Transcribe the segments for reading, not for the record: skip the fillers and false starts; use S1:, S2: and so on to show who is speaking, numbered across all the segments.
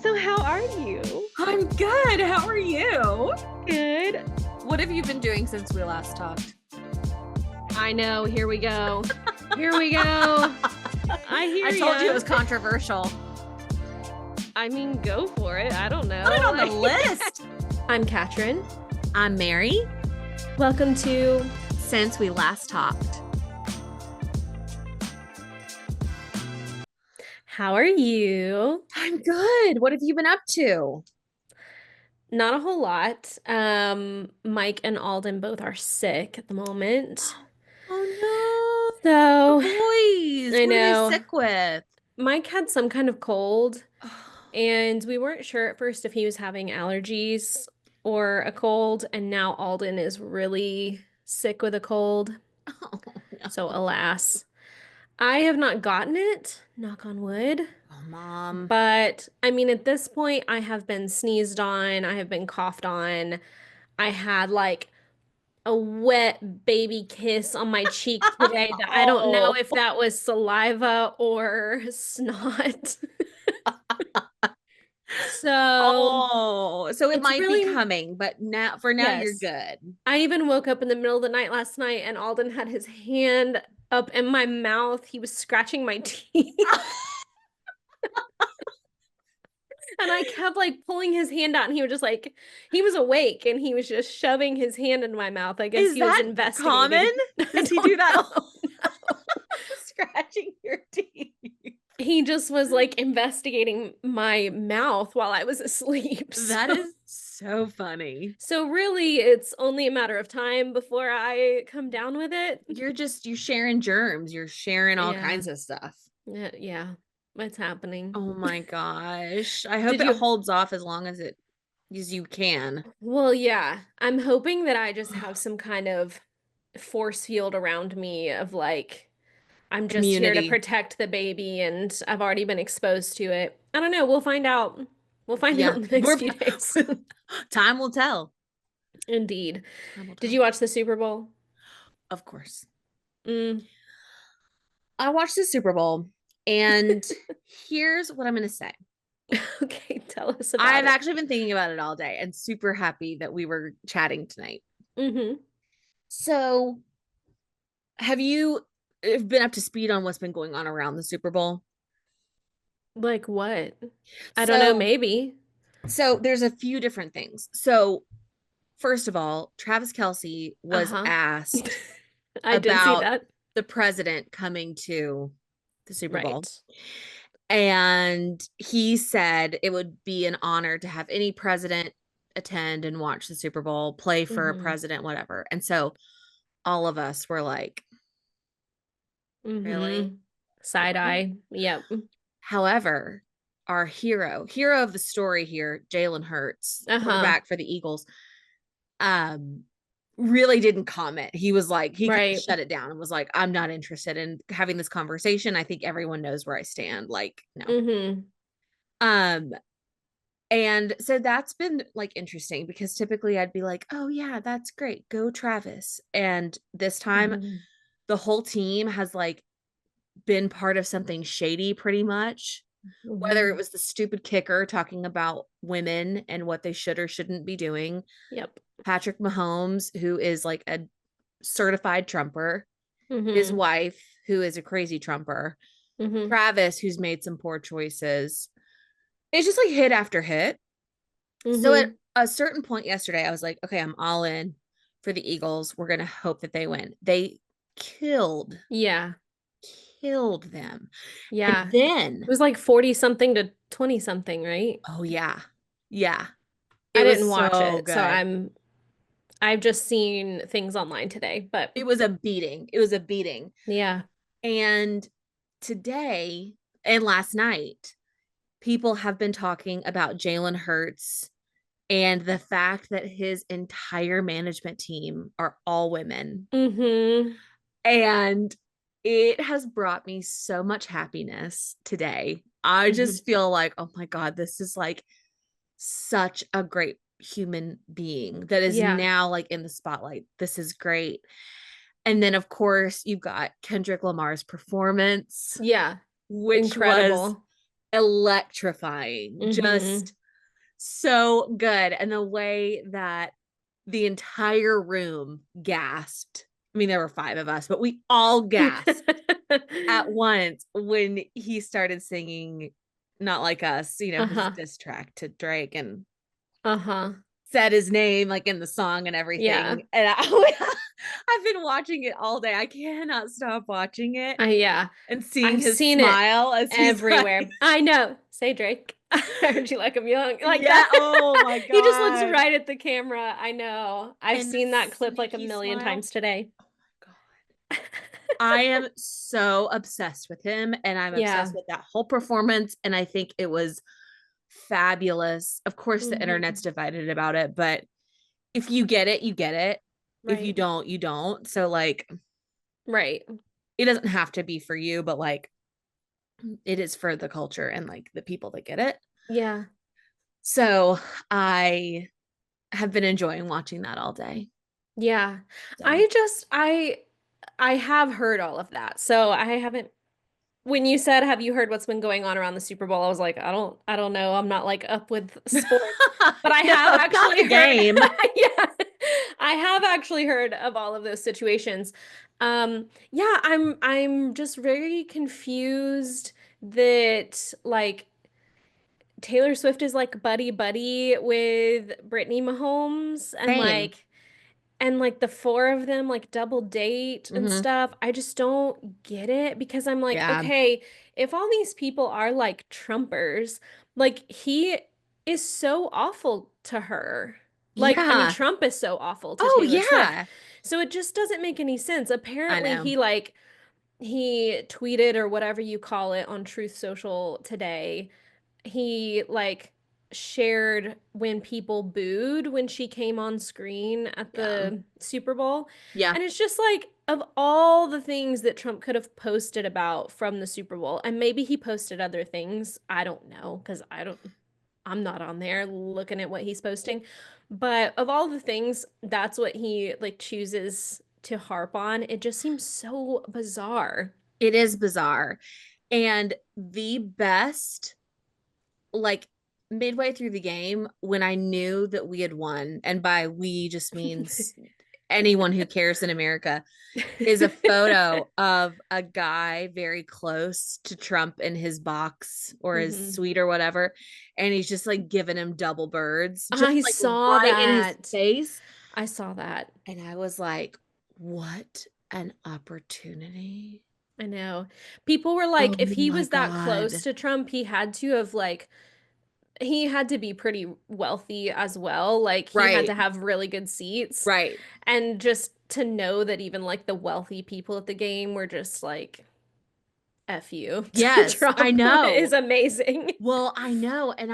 S1: So how are you?
S2: I'm good. How are you?
S1: Good.
S2: What have you been doing since we last talked?
S1: I know. Here we go. Here we go. I hear
S2: I told
S1: ya.
S2: you it was controversial.
S1: I mean, go for it. I don't know.
S2: Put it on the list.
S1: I'm Katrin.
S2: I'm Mary.
S1: Welcome to
S2: Since we last talked.
S1: How are you?
S2: I'm good. What have you been up to?
S1: Not a whole lot. Mike and Alden both are sick at the moment.
S2: Oh no.
S1: So,
S2: The boys.
S1: I
S2: What are they
S1: know.
S2: sick with?
S1: Mike had some kind of cold, and we weren't sure at first if he was having allergies or a cold, and now Alden is really sick with a cold.
S2: Oh, no.
S1: So, alas, I have not gotten it, knock on wood.
S2: Oh, Mom.
S1: But I mean, at this point, I have been sneezed on, I have been coughed on. I had like a wet baby kiss on my cheek today that I don't know
S2: Oh.
S1: if that was saliva or snot. So
S2: So it
S1: it's
S2: might be
S1: really,
S2: coming, but now you're
S1: yes.
S2: good.
S1: I even woke up in the middle of the night last night and Alden had his hand up in my mouth. He was scratching my teeth. And I kept like pulling his hand out and he was just like, he was awake and he was just shoving his hand in my mouth. I guess
S2: Is
S1: he was
S2: that
S1: investigating.
S2: common?
S1: I
S2: Does he
S1: don't
S2: do that?
S1: know.
S2: Scratching your teeth.
S1: He just was like investigating my mouth while I was asleep.
S2: That is so funny.
S1: So really, it's only a matter of time before I come down with it.
S2: You're sharing germs. You're sharing all
S1: Yeah.
S2: kinds of stuff.
S1: Yeah, it's happening.
S2: Oh my gosh. I hope
S1: Did
S2: it
S1: you?
S2: holds off as long as you can.
S1: Well, yeah. I'm hoping that I just have some kind of force field around me of like, I'm just here to
S2: Immunity.
S1: protect the baby and I've already been exposed to it. I don't know. We'll find out. We'll find out
S2: Yeah.
S1: in the next few days.
S2: Time will tell.
S1: Indeed.
S2: Time will
S1: Did
S2: tell.
S1: you watch the Super Bowl?
S2: Of course.
S1: Mm.
S2: I watched the Super Bowl, and here's what I'm going to say.
S1: Okay, tell us about
S2: I've
S1: it.
S2: actually been thinking about it all day and super happy that we were chatting tonight.
S1: Mm-hmm.
S2: So, have you been up to speed on what's been going on around the Super Bowl?
S1: Like what? I don't know,
S2: So,
S1: maybe.
S2: there's a few different things. So, first of all, Travis Kelce was
S1: Uh-huh.
S2: asked
S1: I did see
S2: about
S1: that.
S2: the president coming to the Super Bowl.
S1: Right.
S2: And he said it would be an honor to have any president attend and watch the Super Bowl, play for a
S1: Mm-hmm.
S2: president, whatever. And so all of us were like,
S1: Mm-hmm.
S2: really?
S1: Side
S2: Really?
S1: eye. Yep.
S2: However, our hero of the story here, Jalen Hurts,
S1: Uh-huh.
S2: quarterback for the Eagles, um, really didn't comment. He was like, he kind of
S1: Right.
S2: shut it down and was like, I'm not interested in having this conversation. I think everyone knows where I stand. Like, no.
S1: Mm-hmm.
S2: Um, and so that's been like interesting because typically I'd be like, oh yeah, that's great. Go Travis. And this time
S1: Mm-hmm.
S2: the whole team has like been part of something shady pretty much. Whether it
S1: Mm-hmm.
S2: was the stupid kicker talking about women and what they should or shouldn't be doing.
S1: Yep.
S2: Patrick Mahomes, who is like a certified Trumper, his
S1: Mm-hmm.
S2: wife, who is a crazy Trumper,
S1: Mm-hmm.
S2: Travis, who's made some poor choices. It's just like hit after hit. So at
S1: Mm-hmm.
S2: a certain point yesterday, I was like, okay, I'm all in for the Eagles. We're going to hope that they win. They killed,
S1: Yeah.
S2: killed them. And
S1: Yeah. It
S2: then,
S1: was like 40 something to 20 something, right?
S2: oh, yeah. Yeah.
S1: I
S2: It
S1: didn't
S2: was
S1: watch
S2: so
S1: it, so
S2: good.
S1: I've just seen things online today, but
S2: It was a beating. It was a beating.
S1: yeah.
S2: And today and last night, people have been talking about Jalen Hurts and the fact that his entire management team are all women.
S1: Mm-hmm.
S2: And it has brought me so much happiness today. I
S1: Mm-hmm.
S2: just feel like, oh my God, this is like such a great human being that is
S1: Yeah.
S2: now like in the spotlight. This is great. And then, of course, you've got Kendrick Lamar's performance,
S1: Yeah.
S2: which was
S1: Incredible.
S2: electrifying,
S1: Mm-hmm.
S2: just so good. And the way that the entire room gasped. I mean, there were five of us, but we all gasped at once when he started singing Not Like Us, his
S1: Uh-huh.
S2: diss track to Drake, and
S1: Uh-huh.
S2: said his name like in the song and
S1: Yeah.
S2: everything. And I've been watching it all day. I cannot stop watching it
S1: Yeah.
S2: and seeing
S1: I've
S2: his
S1: seen it
S2: smile as he's like,
S1: everywhere. I know. Say Drake. I heard you like him young. Like
S2: yeah,
S1: that.
S2: oh my
S1: He just looks
S2: God.
S1: right at the camera. I know. I've
S2: And the
S1: seen that clip like a
S2: snaky
S1: million
S2: smile.
S1: times today.
S2: Oh my God. I am so obsessed with him and I'm obsessed
S1: Yeah.
S2: with that whole performance. And I think it was fabulous. Of course, the internet's
S1: Hmm.
S2: divided about it, but if you get it, you get it. If you
S1: Right.
S2: don't, you don't. So, like,
S1: Right.
S2: it doesn't have to be for you, but like, it is for the culture and like the people that get it.
S1: Yeah.
S2: So, I have been enjoying watching that all day.
S1: Yeah.
S2: So,
S1: I have heard all of that. So I haven't when you said have you heard what's been going on around the Super Bowl, I was like, I don't know. I'm not like up with sports. But I
S2: no,
S1: have
S2: not
S1: actually
S2: the
S1: heard
S2: game.
S1: yeah. I have actually heard of all of those situations. Yeah, I'm just very confused that like Taylor Swift is like buddy buddy with Brittany Mahomes
S2: Same.
S1: and like the four of them like double date and
S2: Hmm.
S1: stuff. I just don't get it because I'm like,
S2: Yeah.
S1: okay, if all these people are like Trumpers, like he is so awful to her. Like, I mean,
S2: Yeah.
S1: Trump is so awful to
S2: Oh,
S1: Taylor Swift.
S2: yeah.
S1: So it just doesn't make any sense.
S2: I
S1: Apparently,
S2: know.
S1: he tweeted or whatever you call it on Truth Social today he like shared when people booed when she came on screen at
S2: Yeah.
S1: the Super Bowl.
S2: Yeah.
S1: And it's just like of all the things that Trump could have posted about from the Super Bowl, and maybe he posted other things. I don't know because I'm not on there looking at what he's posting. But of all the things, that's what he like chooses to harp on. It just seems so bizarre.
S2: It is bizarre. And the best, like midway through the game, when I knew that we had won, and by we just means anyone who cares in America, is a photo of a guy very close to Trump in his box or his
S1: Hmm.
S2: suite or whatever. And he's just like giving him double birds, just
S1: I
S2: like
S1: saw
S2: right in his
S1: that.
S2: face.
S1: I saw that.
S2: And I was like, what an opportunity.
S1: I know. People were
S2: Oh
S1: like, if he
S2: my
S1: was that close
S2: God.
S1: to Trump, he had to be pretty wealthy as well. Like, he had
S2: Right.
S1: to have really good seats.
S2: Right.
S1: And just to know that even like the wealthy people at the game were just like, F you to
S2: Yes, I
S1: Trump is
S2: know.
S1: amazing.
S2: Well, I know. And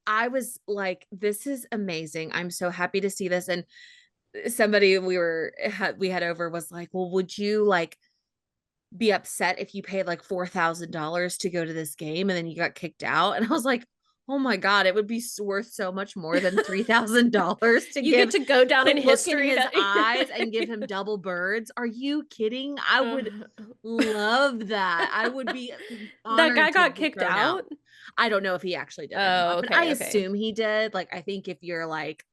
S2: I was like, this is amazing. I'm so happy to see this. And somebody we had over was like, well, would you like be upset if you paid like $4,000 to go to this game and then you got kicked out? And I was like, oh my God, it would be worth so much more than $3,000
S1: You get
S2: to
S1: to go down in
S2: look in
S1: history
S2: his
S1: that
S2: eyes and give him double birds. Are you kidding? I would love that. I would be
S1: that guy
S2: honored to
S1: got
S2: be
S1: kicked
S2: thrown out.
S1: out.
S2: I don't know if he actually did or
S1: Oh,
S2: not, but I
S1: okay, okay.
S2: assume he did. Like, I think if you're like,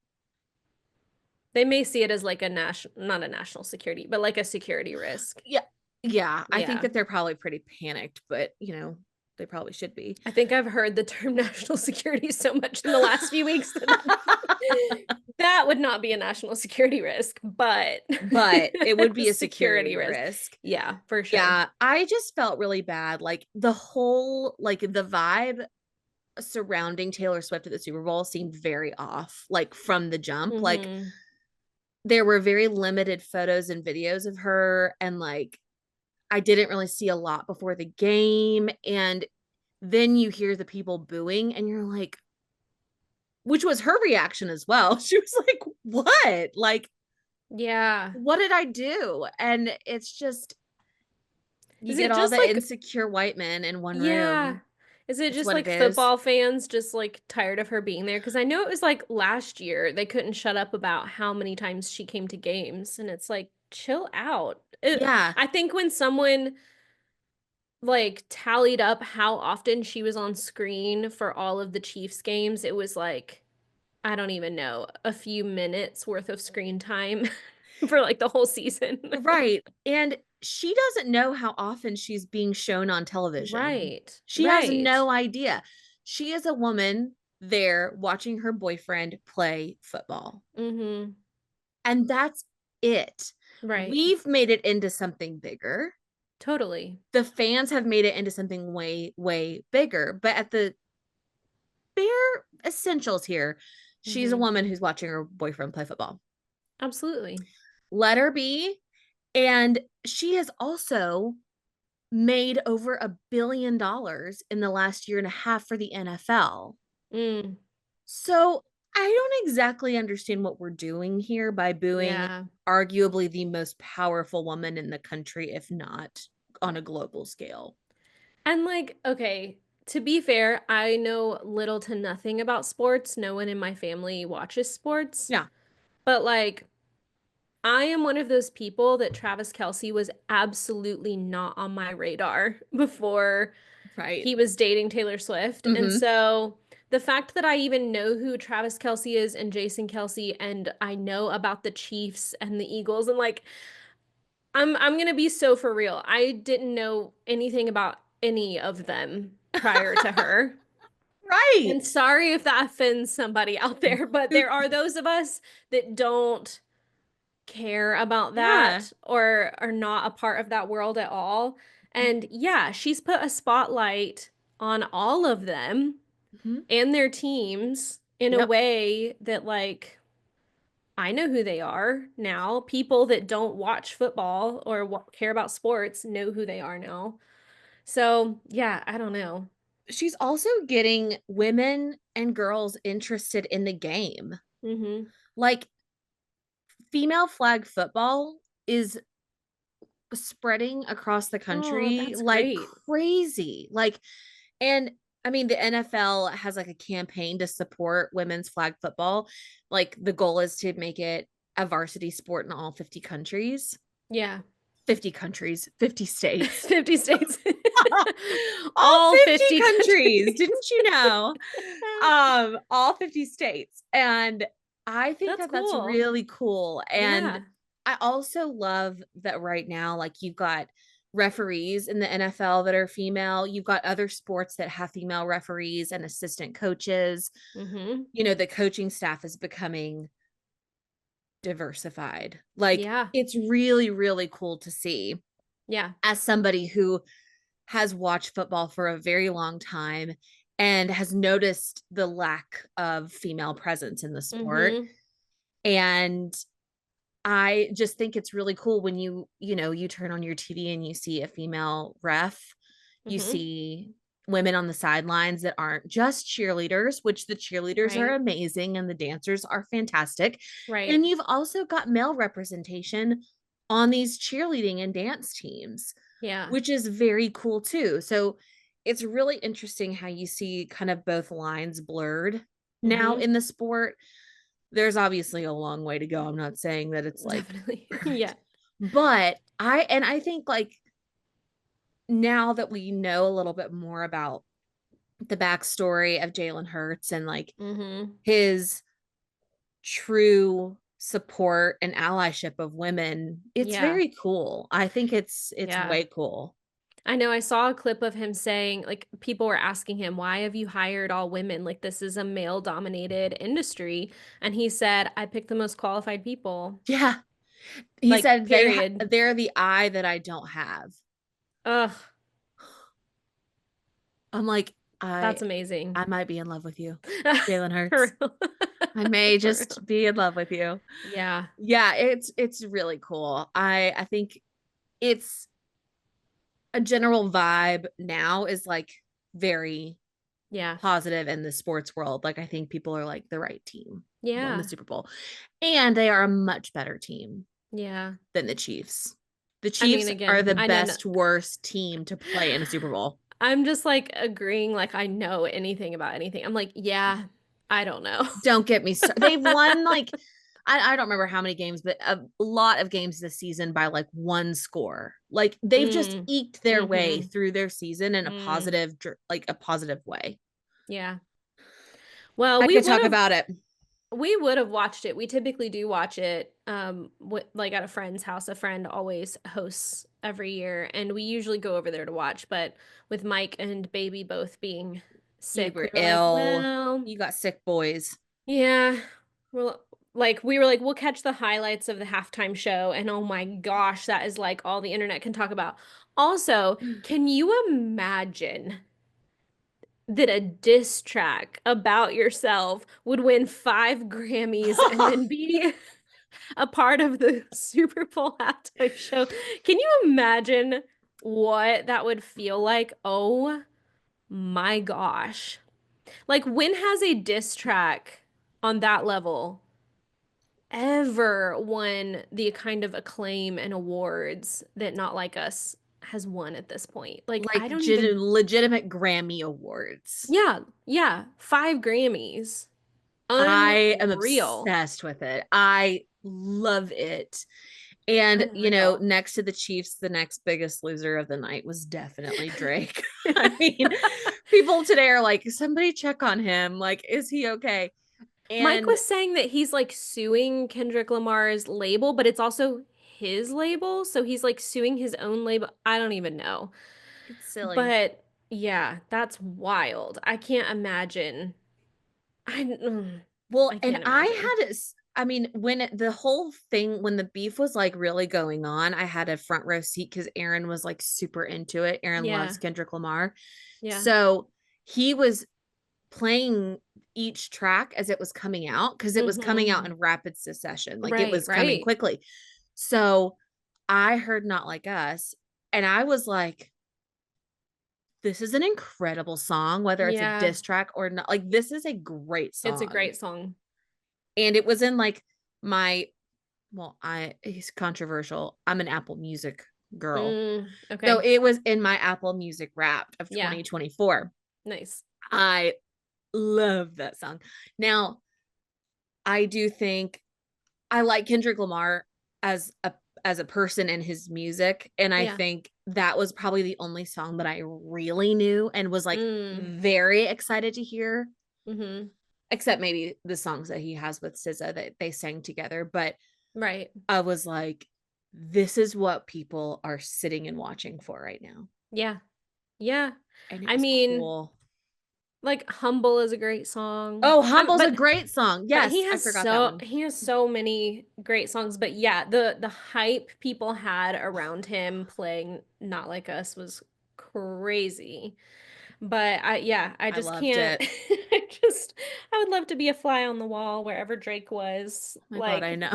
S1: They may see it as like not a national security, but like a security risk.
S2: yeah, yeah, I think
S1: Yeah.
S2: that they're probably pretty panicked, but they probably should be.
S1: I think I've heard the term national security so much in the last few weeks that that would not be a national security risk, but
S2: But it would
S1: a
S2: be a
S1: security
S2: security
S1: risk.
S2: risk.
S1: Yeah, for sure.
S2: Yeah, I just felt really bad. Like the whole, like the vibe surrounding Taylor Swift at the Super Bowl seemed very off, like from the jump. Like
S1: Hmm.
S2: there were very limited photos and videos of her, and like I didn't really see a lot before the game. And then you hear the people booing, and you're like, which was her reaction as well. She was like, what? Like,
S1: Yeah.
S2: what did I do? And it's just, you
S1: Is
S2: get
S1: it
S2: all
S1: just
S2: the
S1: like
S2: insecure white men in one
S1: yeah.
S2: room.
S1: Is it
S2: It's
S1: just
S2: what it
S1: like
S2: is.
S1: football fans just like tired of her being there? Because I know it was like last year they couldn't shut up about how many times she came to games, and it's like chill out.
S2: Yeah.
S1: I think when someone like tallied up how often she was on screen for all of the Chiefs games, it was like, I don't even know, a few minutes worth of screen time for like the whole season.
S2: Right. And she doesn't know how often she's being shown on television.
S1: Right.
S2: She has
S1: Right.
S2: no idea. She is a woman there watching her boyfriend play football.
S1: Mm-hmm.
S2: And that's it.
S1: Right.
S2: We've made it into something bigger.
S1: Totally.
S2: The fans have made it into something way, way bigger. But at the bare essentials here, she's a
S1: Mm-hmm.
S2: woman who's watching her boyfriend play football.
S1: Absolutely.
S2: Let her be. And she has also made over $1 billion in the last year and a half for the NFL.
S1: Mm.
S2: So I don't exactly understand what we're doing here by booing
S1: Yeah.
S2: arguably the most powerful woman in the country, if not on a global scale.
S1: And like, okay, to be fair, I know little to nothing about sports. No one in my family watches sports.
S2: Yeah,
S1: But like, I am one of those people that Travis Kelce was absolutely not on my radar before
S2: right.
S1: he was dating Taylor Swift. And
S2: Mm-hmm.
S1: so the fact that I even know who Travis Kelce is and Jason Kelce, and I know about the Chiefs and the Eagles, and like, I'm gonna be so for real. I didn't know anything about any of them prior to her. And
S2: Right.
S1: sorry if that offends somebody out there, but there are those of us that don't care about
S2: Yeah.
S1: that or are not a part of that world at all. And yeah, she's put a spotlight on all of them
S2: Mm-hmm.
S1: and their teams in a
S2: Yep.
S1: way that like I know who they are now. People that don't watch football or care about sports know who they are now. So, yeah, I don't know.
S2: She's also getting women and girls interested in the game.
S1: Mm-hmm.
S2: Like female flag football is spreading across the
S1: Oh,
S2: country
S1: that's
S2: like
S1: great.
S2: crazy. Like, and I mean, the NFL has like a campaign to support women's flag football. Like, the goal is to make it a varsity sport in all 50 countries.
S1: Yeah.
S2: 50 countries, 50 states.
S1: 50 states.
S2: All
S1: All
S2: 50
S1: 50
S2: countries,
S1: countries.
S2: didn't you know? All 50 states. And I think
S1: That's
S2: that that's
S1: cool.
S2: really cool. And
S1: Yeah.
S2: I also love that right now, like, you've got referees in the NFL that are female. You've got other sports that have female referees and assistant coaches.
S1: Mm-hmm.
S2: The coaching staff is becoming diversified. Like,
S1: Yeah.
S2: it's really, really cool to see
S1: Yeah.
S2: as somebody who has watched football for a very long time and has noticed the lack of female presence in the sport.
S1: Mm-hmm.
S2: And I just think it's really cool when you turn on your TV and you see a female ref, you
S1: Mm-hmm.
S2: see women on the sidelines that aren't just cheerleaders, which the cheerleaders are
S1: Right.
S2: amazing and the dancers are fantastic.
S1: Right.
S2: And you've also got male representation on these cheerleading and dance teams,
S1: Yeah.
S2: which is very cool too. So it's really interesting how you see kind of both lines blurred now
S1: Mm-hmm.
S2: in the sport. There's obviously a long way to go. I'm not saying that it's like
S1: Definitely. Yeah.
S2: perfect. But I think like now that we know a little bit more about the backstory of Jalen Hurts and like
S1: Mm-hmm.
S2: his true support and allyship of women, it's
S1: Yeah.
S2: very cool. I think it's
S1: Yeah.
S2: way cool.
S1: I know I saw a clip of him saying, like, people were asking him, why have you hired all women? Like, this is a male dominated industry. And he said, I picked the most qualified people.
S2: Yeah. He
S1: Like,
S2: said
S1: period.
S2: they're the eye that I don't have.
S1: Ugh,
S2: I'm like,
S1: that's amazing.
S2: I might be in love with you, Jalen
S1: For
S2: Hurts.
S1: real.
S2: I may
S1: For
S2: just
S1: real.
S2: be in love with you.
S1: Yeah.
S2: Yeah, it's really cool. I think it's a general vibe now is like very
S1: Yeah.
S2: positive in the sports world. Like, I think people are like the right team won the
S1: Yeah.
S2: Super Bowl. And they are a much better team
S1: Yeah.
S2: than the Chiefs. The
S1: I mean,
S2: Chiefs are
S1: again,
S2: the
S1: I know no,
S2: best worst team to play in a Super Bowl.
S1: I'm just like agreeing, like I know anything about anything. I'm like, yeah, I don't know.
S2: Don't get me started. They've won like I don't remember how many games, but a lot of games this season by like one score. Like they've just
S1: Mm.
S2: eked their way
S1: Mm-hmm.
S2: through their season in a
S1: Mm.
S2: positive, like a positive way.
S1: Yeah. Well,
S2: I could talk about it.
S1: we would have watched it. We typically do watch it like at a friend's house. A friend always hosts every year and we usually go over there to watch, but with Mike and baby both being
S2: You
S1: sick, we
S2: were
S1: were like,
S2: ill.
S1: well,
S2: You got sick boys.
S1: yeah. Well, like we were like, we'll catch the highlights of the halftime show, and oh my gosh, that is like all the internet can talk about. Also, can you imagine that a diss track about yourself would win 5 Grammys and then be a part of the Super Bowl halftime show? Can you imagine what that would feel like? Oh my gosh. Like, when has a diss track on that level ever won the kind of acclaim and awards that Not Like Us has won at this point? Like,
S2: Like
S1: I don't even,
S2: legitimate Grammy awards.
S1: yeah, yeah, 5 Grammys.
S2: I am
S1: Unreal.
S2: obsessed with it. I love it. And,
S1: Unreal.
S2: next to the Chiefs, the next biggest loser of the night was definitely Drake. I mean, people today are like, somebody check on him. Like, is he okay?
S1: Mike
S2: And
S1: was saying that he's like suing Kendrick Lamar's label, but it's also his label. So he's like suing his own label. I don't even know.
S2: it's silly.
S1: But yeah, that's wild. I can't imagine.
S2: Well,
S1: I
S2: and
S1: can't
S2: I
S1: imagine.
S2: had it. I mean, the whole thing, when the beef was like really going on, I had a front row seat because Aaron was like super into it. Aaron loves
S1: Yeah.
S2: Kendrick Lamar.
S1: Yeah.
S2: So he was playing each track as it was coming out because it was coming out
S1: Hmm.
S2: in rapid succession. Like it
S1: Right,
S2: was coming
S1: right.
S2: quickly. So I heard Not Like Us and I was like, this is an incredible song, whether it's a
S1: Yeah,
S2: diss track or not. Like, this is a great
S1: it's a
S2: song.
S1: great song.
S2: And it was in like my, well, he's controversial. I'm an Apple Music girl. So
S1: Okay.
S2: it was in my Apple Music Wrapped of
S1: Yeah,
S2: 2024.
S1: nice.
S2: I love that song. Now, I do think I like Kendrick Lamar as a person and his music, and I
S1: Yeah.
S2: think that was probably the only song that I really knew and was like
S1: Mm.
S2: very excited to hear,
S1: Mm-hmm.
S2: except maybe the songs that he has with SZA that they sang together. But
S1: Right.
S2: I was like, this is what people are sitting and watching for right now.
S1: Yeah. Yeah.
S2: And it
S1: I
S2: was
S1: mean,
S2: cool.
S1: like Humble is a great song.
S2: Oh,
S1: I'm
S2: Humble's a great song.
S1: but
S2: Yes, I forgot that one.
S1: he has so many great songs. But yeah, the hype people had around him playing Not Like Us was crazy. But I
S2: I
S1: just
S2: loved
S1: can't.
S2: it.
S1: I would love to be a fly on the wall wherever Drake was.
S2: Oh my God, I
S1: Like,
S2: know.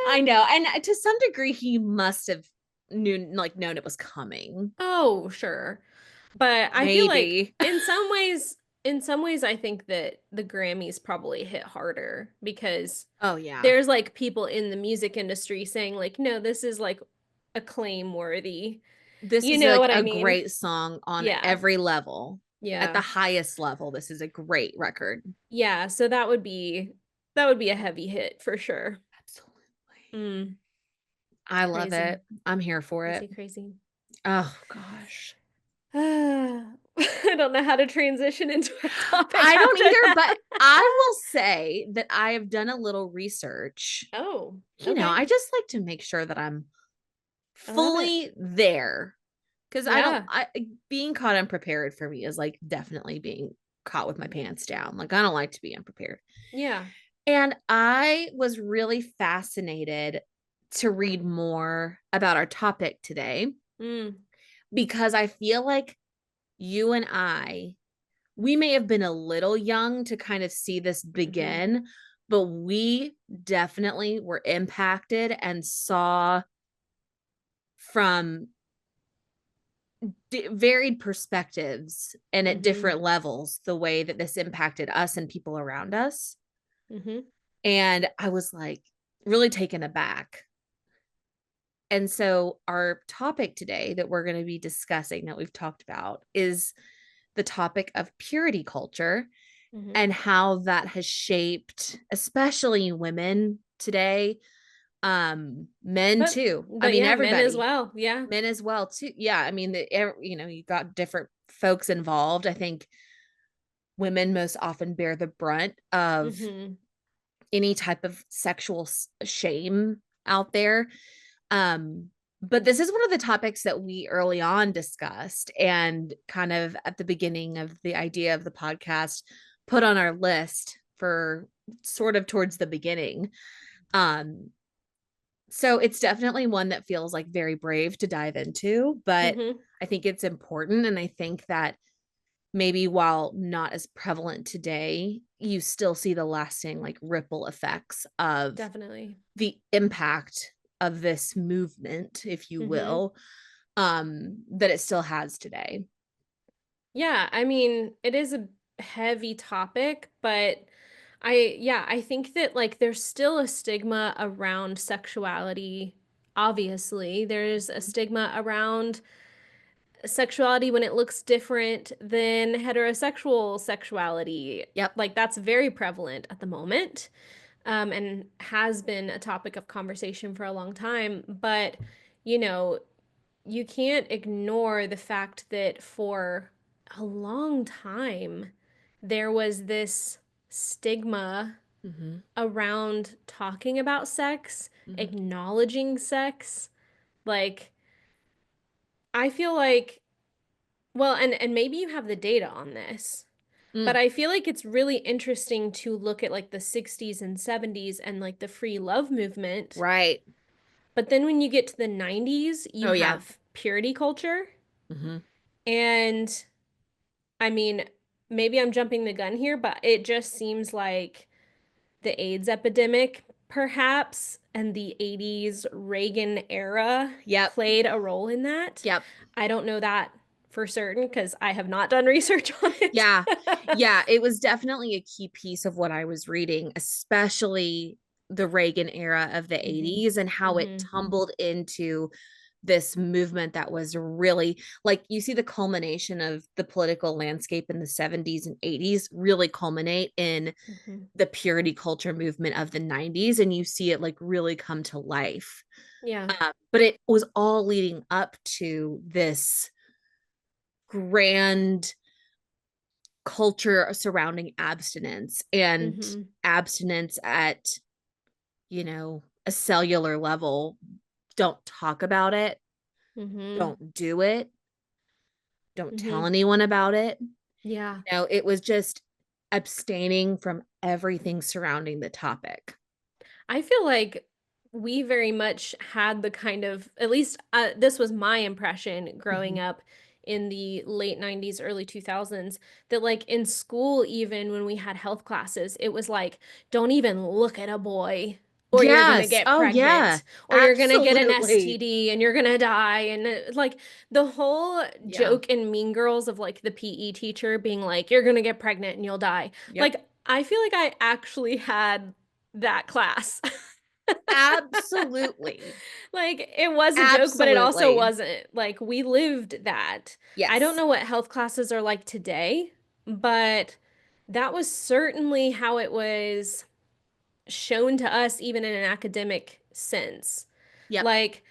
S2: I know. And to some degree, he must have known it was coming.
S1: oh, sure. But I feel like
S2: Maybe.
S1: in some ways, I think that the Grammys probably hit harder because
S2: Oh yeah.
S1: there's like people in the music industry saying like, no, this is like acclaim worthy.
S2: This
S1: You
S2: is
S1: know
S2: like
S1: what I
S2: a
S1: mean?
S2: great song on
S1: Yeah.
S2: every level. At the
S1: Yeah.
S2: highest level, this is a great record.
S1: Yeah. So that would be a heavy hit for sure.
S2: Absolutely.
S1: Mm,
S2: I love
S1: crazy.
S2: it. I'm here for it.
S1: Crazy, crazy.
S2: Oh gosh.
S1: I don't know how to transition into a topic
S2: I don't
S1: after
S2: either,
S1: that.
S2: but I will say that I have done a little research.
S1: Oh, okay.
S2: I just like to make sure that I'm
S1: I love it.
S2: fully there because I don't
S1: Yeah.
S2: I being caught unprepared for me is like definitely being caught with my pants down. Like I don't like to be unprepared.
S1: Yeah.
S2: And I was really fascinated to read more about our topic today
S1: Mm,
S2: because I feel like you and we may have been a little young to kind of see this
S1: hmm
S2: begin, but we definitely were impacted and saw from varied perspectives and at
S1: hmm
S2: different levels the way that this impacted us and people around us.
S1: hmm
S2: And I was like really taken aback. And so, our topic today that we're going to be discussing that we've talked about is the topic of purity culture.
S1: Mm-hmm.
S2: and how that has shaped, especially women today, men
S1: But
S2: too. I
S1: but
S2: mean,
S1: yeah, men as
S2: everybody,
S1: well. Yeah.
S2: men as well too. Yeah, I mean, you got different folks involved. I think women most often bear the brunt of
S1: Mm-hmm.
S2: any type of sexual shame out there. Um, but this is one of the topics that we early on discussed and kind of at the beginning of the idea of the podcast put on our list for sort of towards the beginning. Um, so it's definitely one that feels like very brave to dive into, but
S1: Mm-hmm.
S2: I think it's important. And I think that maybe while not as prevalent today, you still see the lasting like ripple effects of
S1: Definitely.
S2: the impact of this movement, if you
S1: Mm-hmm.
S2: will, that it still has today.
S1: Yeah, I mean, it is a heavy topic, but I think that like there's still a stigma around sexuality. Obviously, there's a stigma around sexuality when it looks different than heterosexual sexuality.
S2: Yep.
S1: Like that's very prevalent at the moment, and has been a topic of conversation for a long time. But, you know, you can't ignore the fact that for a long time, there was this stigma
S2: Mm-hmm.
S1: around talking about sex,
S2: Mm-hmm.
S1: acknowledging sex. Like, I feel like, well, and maybe you have the data on this, but
S2: Mm,
S1: I feel like it's really interesting to look at like the 60s and 70s and like the free love movement.
S2: right.
S1: But then when you get to the 90s, you
S2: Oh yeah.
S1: have purity culture.
S2: Mm-hmm.
S1: And I mean, maybe I'm jumping the gun here, but it just seems like the AIDS epidemic, perhaps, and the 80s Reagan era
S2: Yep.
S1: played a role in that.
S2: Yep.
S1: I don't know that for certain because I have not done research on it.
S2: Yeah. Yeah. It was definitely a key piece of what I was reading, especially the Reagan era of the
S1: Hmm.
S2: 80s and how it
S1: Hmm.
S2: tumbled into this movement that was really like you see the culmination of the political landscape in the 70s and 80s really culminate in
S1: Hmm.
S2: the purity culture movement of the 90s and you see it like really come to life.
S1: Yeah.
S2: But it was all leading up to this grand culture surrounding abstinence and
S1: Hmm.
S2: abstinence at a cellular level. Don't talk about it,
S1: Hmm.
S2: don't do it, don't tell
S1: Hmm.
S2: anyone about it.
S1: Yeah.
S2: It was just abstaining from everything surrounding the topic.
S1: I feel like we very much had the kind of, at least this was my impression growing
S2: Mhm.
S1: up in the late 90s, early 2000s, that like in school, even when we had health classes, it was like, don't even look at a boy or you're gonna
S2: Yes.
S1: get
S2: Oh, yeah.
S1: pregnant or you're gonna get an
S2: Absolutely.
S1: STD and you're gonna die. And like the whole
S2: Yeah.
S1: joke in Mean Girls of like the PE teacher being like, you're gonna get pregnant and you'll die.
S2: Yep.
S1: Like, I feel like I actually had that class.
S2: Absolutely.
S1: Like it was a joke, but it also
S2: Absolutely.
S1: wasn't. Like we lived that. I don't
S2: Yes.
S1: know what health classes are like today, but that was certainly how it was shown to us, even in an academic sense.
S2: Yep.
S1: Like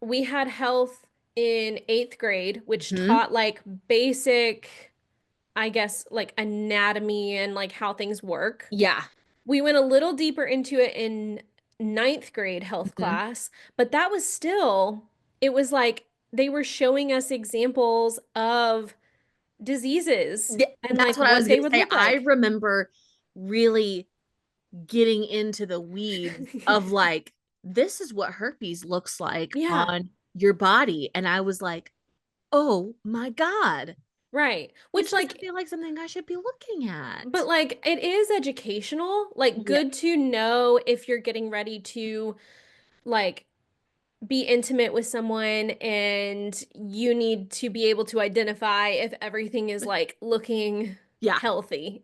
S1: we had health in eighth grade, which
S2: Hmm.
S1: taught like basic, I guess, like anatomy and like how things work.
S2: Yeah.
S1: We went a little deeper into it in ninth grade health
S2: Hmm.
S1: class, but that was still, it was like they were showing us examples of diseases and
S2: That's
S1: like
S2: what I
S1: what
S2: was going
S1: they
S2: to
S1: would
S2: say.
S1: look
S2: I
S1: like.
S2: remember really getting into the weeds of like, this is what herpes looks like
S1: Yeah,
S2: on your body. And I was like, oh my God,
S1: right.
S2: this
S1: Which
S2: doesn't
S1: like,
S2: feel like something I should be looking
S1: but
S2: at.
S1: like it is educational, like
S2: Yeah.
S1: good to know if you're getting ready to like be intimate with someone and you need to be able to identify if everything is like looking
S2: Yeah.
S1: healthy.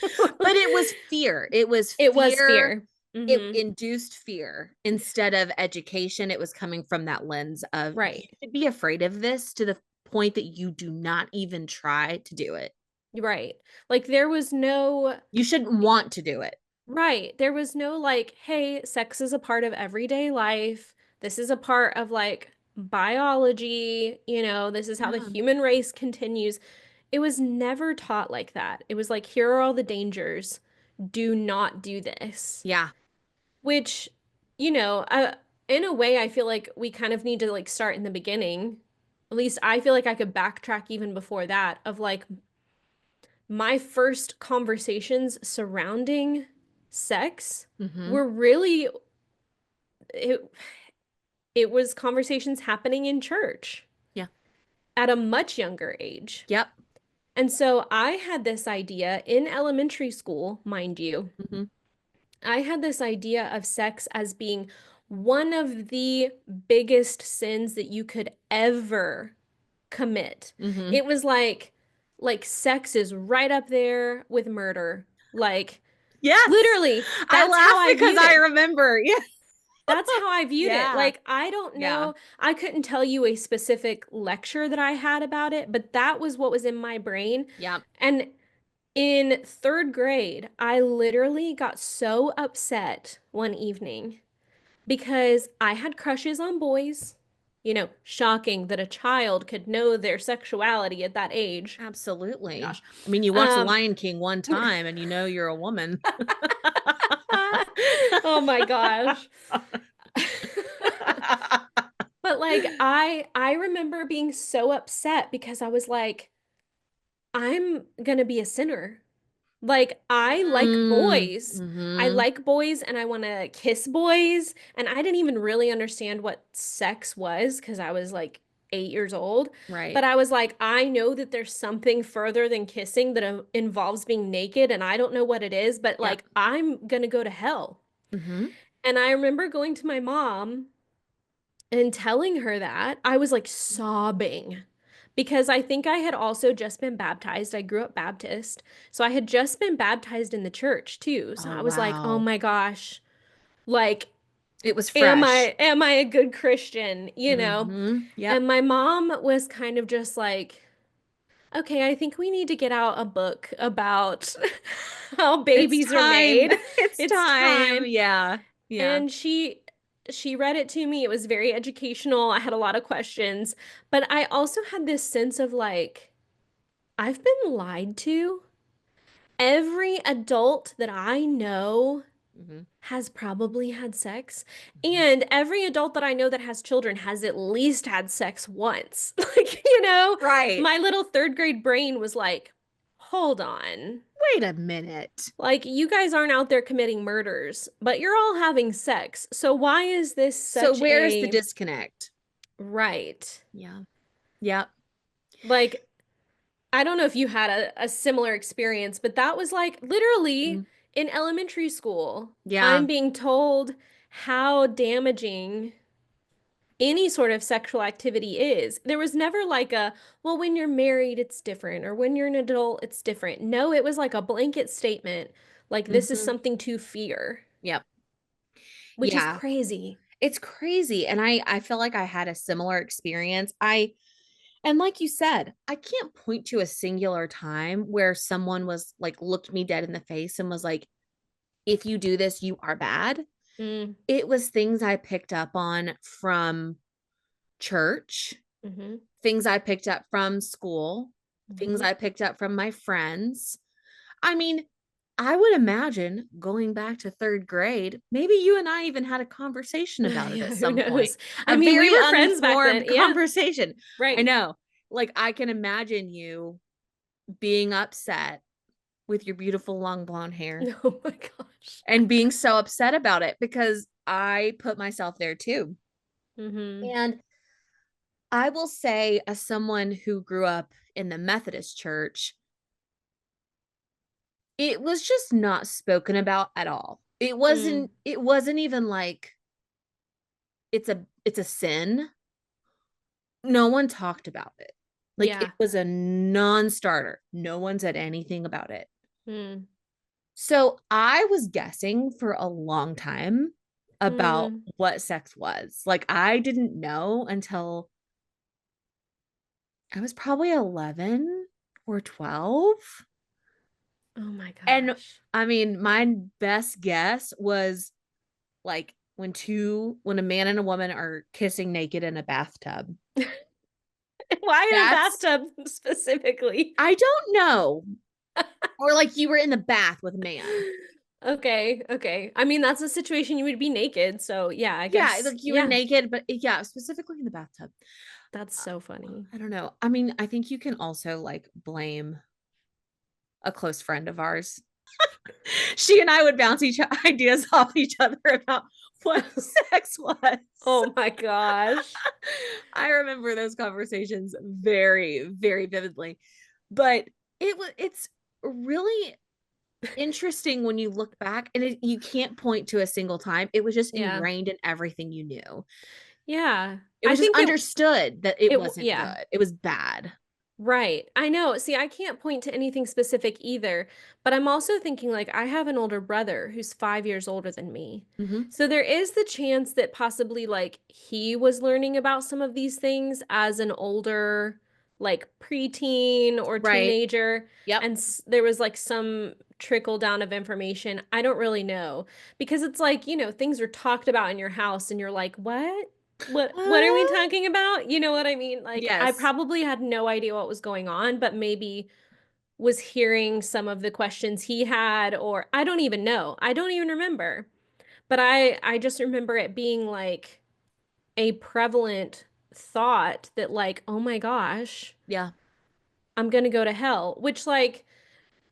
S2: But it was fear. It was
S1: It was
S2: fear.
S1: fear.
S2: It
S1: Hmm.
S2: induced fear instead of education. It was coming from that lens of you
S1: Right.
S2: should be afraid of this to the point that you do not even try to do it.
S1: Right. Like there was no
S2: You shouldn't want to do it.
S1: right. There was no like, hey, sex is a part of everyday life. This is a part of like biology, this is how the
S2: Yeah.
S1: human race continues. It was never taught like that. It was like, here are all the dangers. Do not do this.
S2: Yeah.
S1: Which, you know, uh, in a way, I feel like we kind of need to like start in the beginning. At least I feel like I could backtrack even before that of like my first conversations surrounding sex
S2: Mm-hmm.
S1: were really it it was conversations happening in church
S2: Yeah.
S1: at a much younger age.
S2: Yep.
S1: And so I had this idea in elementary school, mind you.
S2: Mm-hmm.
S1: I had this idea of sex as being one of the biggest sins that you could ever commit.
S2: Mm-hmm.
S1: It was like sex is right up there with murder. Like
S2: Yes.
S1: literally,
S2: I
S1: that's how
S2: laugh
S1: I
S2: because
S1: viewed
S2: I
S1: it.
S2: remember. Yeah.
S1: That's how I viewed it.
S2: Yeah.
S1: Like, I don't
S2: Yeah.
S1: know. I couldn't tell you a specific lecture that I had about it, but that was what was in my brain.
S2: Yeah.
S1: And in third grade, I literally got so upset one evening because I had crushes on boys. Shocking that a child could know their sexuality at that age. Oh my
S2: Absolutely.
S1: gosh.
S2: I mean, you watch The
S1: Um,
S2: Lion King one time and you know you're a woman.
S1: oh my gosh. But like I remember being so upset because I was like, I'm gonna be a sinner. Like I like
S2: Mm,
S1: boys. I
S2: hmm.
S1: like boys and I want to kiss boys. And I didn't even really understand what sex was because I was like 8 years old.
S2: Right.
S1: But I was like, I know that there's something further than kissing that involves being naked, and I don't know what it is, but
S2: Yep.
S1: like I'm gonna go to hell.
S2: Hmm.
S1: And I remember going to my mom and telling her that. I was like sobbing because I think I had also just been baptized. I grew up Baptist. So I had just been baptized in the church too. So
S2: Oh,
S1: I was like, "Oh
S2: wow.
S1: my gosh, like
S2: It was
S1: am
S2: fresh.
S1: I a good Christian, you know?"
S2: Hmm. Yep.
S1: And my mom was kind of just like, "Okay, I think we need to get out a book about how
S2: It's
S1: babies are
S2: time.
S1: made.
S2: It's
S1: It's
S2: time.
S1: time."
S2: Yeah. Yeah.
S1: And she read it to me. It was very educational. I had a lot of questions, but I also had this sense of like I've been lied to. Every adult that I know
S2: Hmm.
S1: has probably had sex,
S2: Hmm.
S1: and every adult that I know that has children has at least had sex once. Like,
S2: Right.
S1: my little third grade brain was like, "Hold on.
S2: Wait a minute.
S1: Like, you guys aren't out there committing murders, but you're all having sex. So why is this
S2: So
S1: such
S2: where is the
S1: a
S2: disconnect?
S1: right?"
S2: Yeah. Yep.
S1: Like, I don't know if you had a similar experience, but that was like literally
S2: Mm.
S1: in elementary school.
S2: Yeah.
S1: I'm being told how damaging any sort of sexual activity is. There was never like well, when you're married, it's different, or when you're an adult, it's different. No, it was like a blanket statement, like this is
S2: Hmm.
S1: something to fear,
S2: Yep.
S1: which is
S2: Yeah.
S1: crazy.
S2: It's crazy. And I feel like I had a similar experience. And like you said, I can't point to a singular time where someone was like looked me dead in the face and was like, if you do this, you are bad.
S1: Mm,
S2: It was things I picked up on from church,
S1: hmm
S2: things I picked up from school, things
S1: hmm
S2: I picked up from my friends. I mean, I would imagine going back to third grade, maybe you and I even had a conversation about it at
S1: Yeah, who
S2: some point,
S1: knows? I
S2: a
S1: mean, we
S2: very
S1: were friends back then.
S2: uninformed
S1: Yeah,
S2: conversation. I
S1: right.
S2: know. Like, I can imagine you being upset with your beautiful long blonde hair
S1: Oh my gosh.
S2: and being so upset about it because I put myself there too.
S1: Hmm
S2: And I will say, as someone who grew up in the Methodist church, it was just not spoken about at all.
S1: Mm,
S2: It wasn't even like it's a sin. No one talked about it. Like it
S1: yeah.
S2: was a non-starter. No one said anything about it.
S1: Mm,
S2: So I was guessing for a long time about
S1: mm,
S2: what sex was. Like I didn't know until I was probably 11 or 12.
S1: Oh my
S2: And
S1: gosh.
S2: I mean, my best guess was like when a man and a woman are kissing naked in a bathtub.
S1: Why in a
S2: That's,
S1: bathtub specifically?
S2: I don't know. Or like you were in the bath with a man.
S1: Okay, okay. I mean, that's a situation you would be naked, so yeah, I
S2: Yeah,
S1: guess.
S2: like you were
S1: Yeah,
S2: naked, but yeah, specifically in the bathtub.
S1: that's so funny.
S2: I don't know. I mean, I think you can also like blame a close friend of ours. She and I would bounce each ideas off each other about what sex was.
S1: Oh my gosh.
S2: I remember those conversations very, very vividly. But it's really interesting when you look back and you can't point to a single time. It was just
S1: Yeah.
S2: ingrained in everything you knew.
S1: Yeah.
S2: It
S1: I
S2: was just
S1: think
S2: understood that it wasn't
S1: yeah.
S2: good. It was bad.
S1: Right. I know. See, I can't point to anything specific either, but I'm also thinking like I have an older brother who's 5 years older than me.
S2: Mm-hmm.
S1: So there is the chance that possibly like he was learning about some of these things as an older, like preteen or
S2: Right.
S1: teenager,
S2: Yep.
S1: and there was like some trickle down of information. I don't really know because it's like, things are talked about in your house and you're like, "What? What are we
S2: What?
S1: talking about?" You know what I mean? Like I
S2: Yes.
S1: probably had no idea what was going on, but maybe was hearing some of the questions he had, or I don't even know. I don't even remember. But I just remember it being like a prevalent thought that like, "Oh my gosh,
S2: Yeah.
S1: I'm gonna go to hell," which like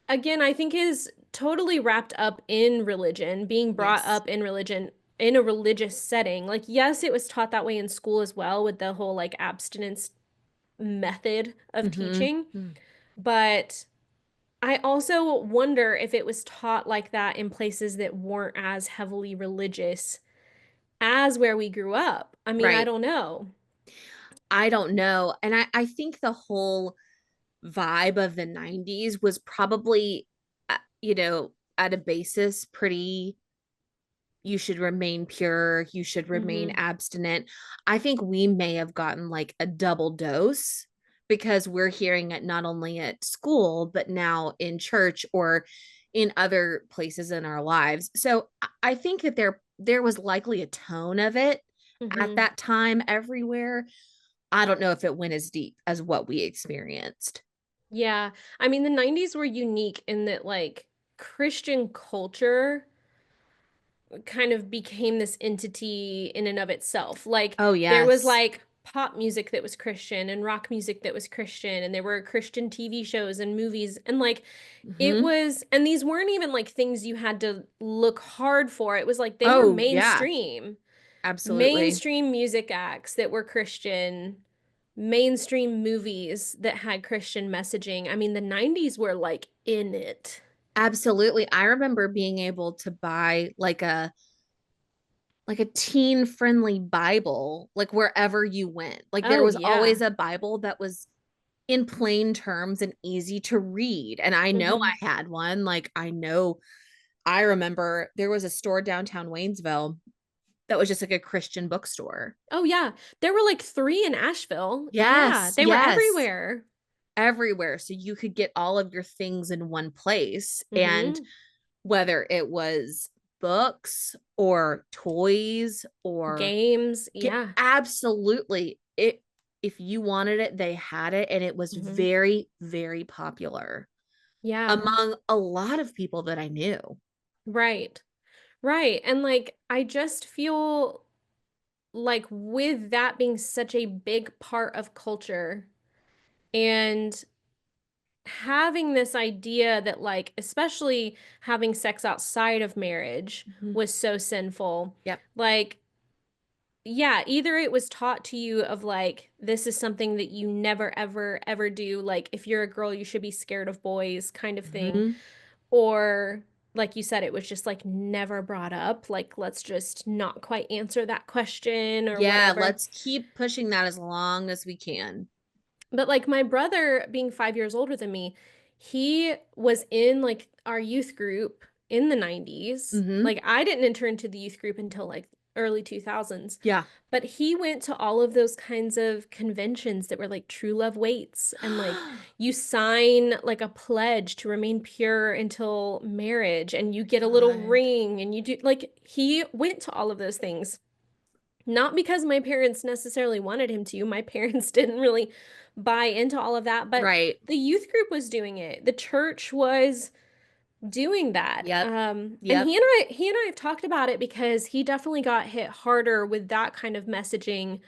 S1: again, I think is totally wrapped up in religion, being brought
S2: Yes.
S1: up in religion in a religious setting. Like, yes, it was taught that way in school as well with the whole like abstinence method of teaching.
S2: Mm-hmm.
S1: But I also wonder if it was taught like that in places that weren't as heavily religious as where we grew up. I mean, I
S2: Right.
S1: don't know.
S2: I don't know. And I think the whole vibe of the 90s was probably, at a basis pretty, you should remain pure, you should remain
S1: Hmm.
S2: abstinent. I think we may have gotten like a double dose because we're hearing it not only at school, but now in church or in other places in our lives. So I think that there was likely a tone of it at
S1: Hmm.
S2: that time everywhere. I don't know if it went as deep as what we experienced.
S1: Yeah. I mean, the 90s were unique in that like Christian culture kind of became this entity in and of itself. Like
S2: Oh,
S1: there was
S2: yes.
S1: like pop music that was Christian and rock music that was Christian and there were Christian TV shows and movies and like it
S2: Hmm.
S1: was and these weren't even like things you had to look hard for. It was like they were
S2: Oh, yeah,
S1: mainstream.
S2: absolutely.
S1: Mainstream music acts that were Christian, mainstream movies that had Christian messaging. I mean, the 90s were like in it.
S2: Absolutely. I remember being able to buy like a teen friendly Bible, like wherever you went. Like there
S1: Oh
S2: was always
S1: yeah.
S2: a Bible that was in plain terms and easy to read. And I know
S1: Hmm.
S2: I had one. I remember there was a store downtown Waynesville that was just like a Christian bookstore.
S1: Oh yeah. There were like three in Asheville. Yeah,
S2: Yes,
S1: they were
S2: yes.
S1: everywhere.
S2: Everywhere. So you could get all of your things in one place. And
S1: Hmm.
S2: whether it was books or toys or
S1: Games.
S2: get
S1: Yeah.
S2: absolutely it, if you wanted it, they had it. And it was
S1: Hmm.
S2: very, very popular
S1: Yeah.
S2: among a lot of people that I knew.
S1: Right. Right. And like I just feel like with that being such a big part of culture and having this idea that like especially having sex outside of marriage
S2: Mhm.
S1: was so sinful.
S2: Yep.
S1: Like yeah, either it was taught to you of like this is something that you never ever ever do, like if you're a girl you should be scared of boys kind of thing,
S2: Mhm.
S1: or like you said it was just like never brought up, like let's just not quite answer that question or
S2: Yeah,
S1: whatever.
S2: let's keep pushing that as long as we can.
S1: But like my brother being 5 years older than me, he was in like our youth group in the 90s.
S2: Mhm.
S1: Like I didn't enter into the youth group until like early 2000s.
S2: Yeah.
S1: But he went to all of those kinds of conventions that were like true love waits and like you sign like a pledge to remain pure until marriage and you get a little
S2: God.
S1: ring and you do like he went to all of those things. Not because my parents necessarily wanted him to. My parents didn't really buy into all of that, but
S2: Right.
S1: the youth group was doing it. The church was doing that.
S2: Yep.
S1: And
S2: Yep.
S1: he and I have talked about it because he definitely got hit harder with that kind of messaging.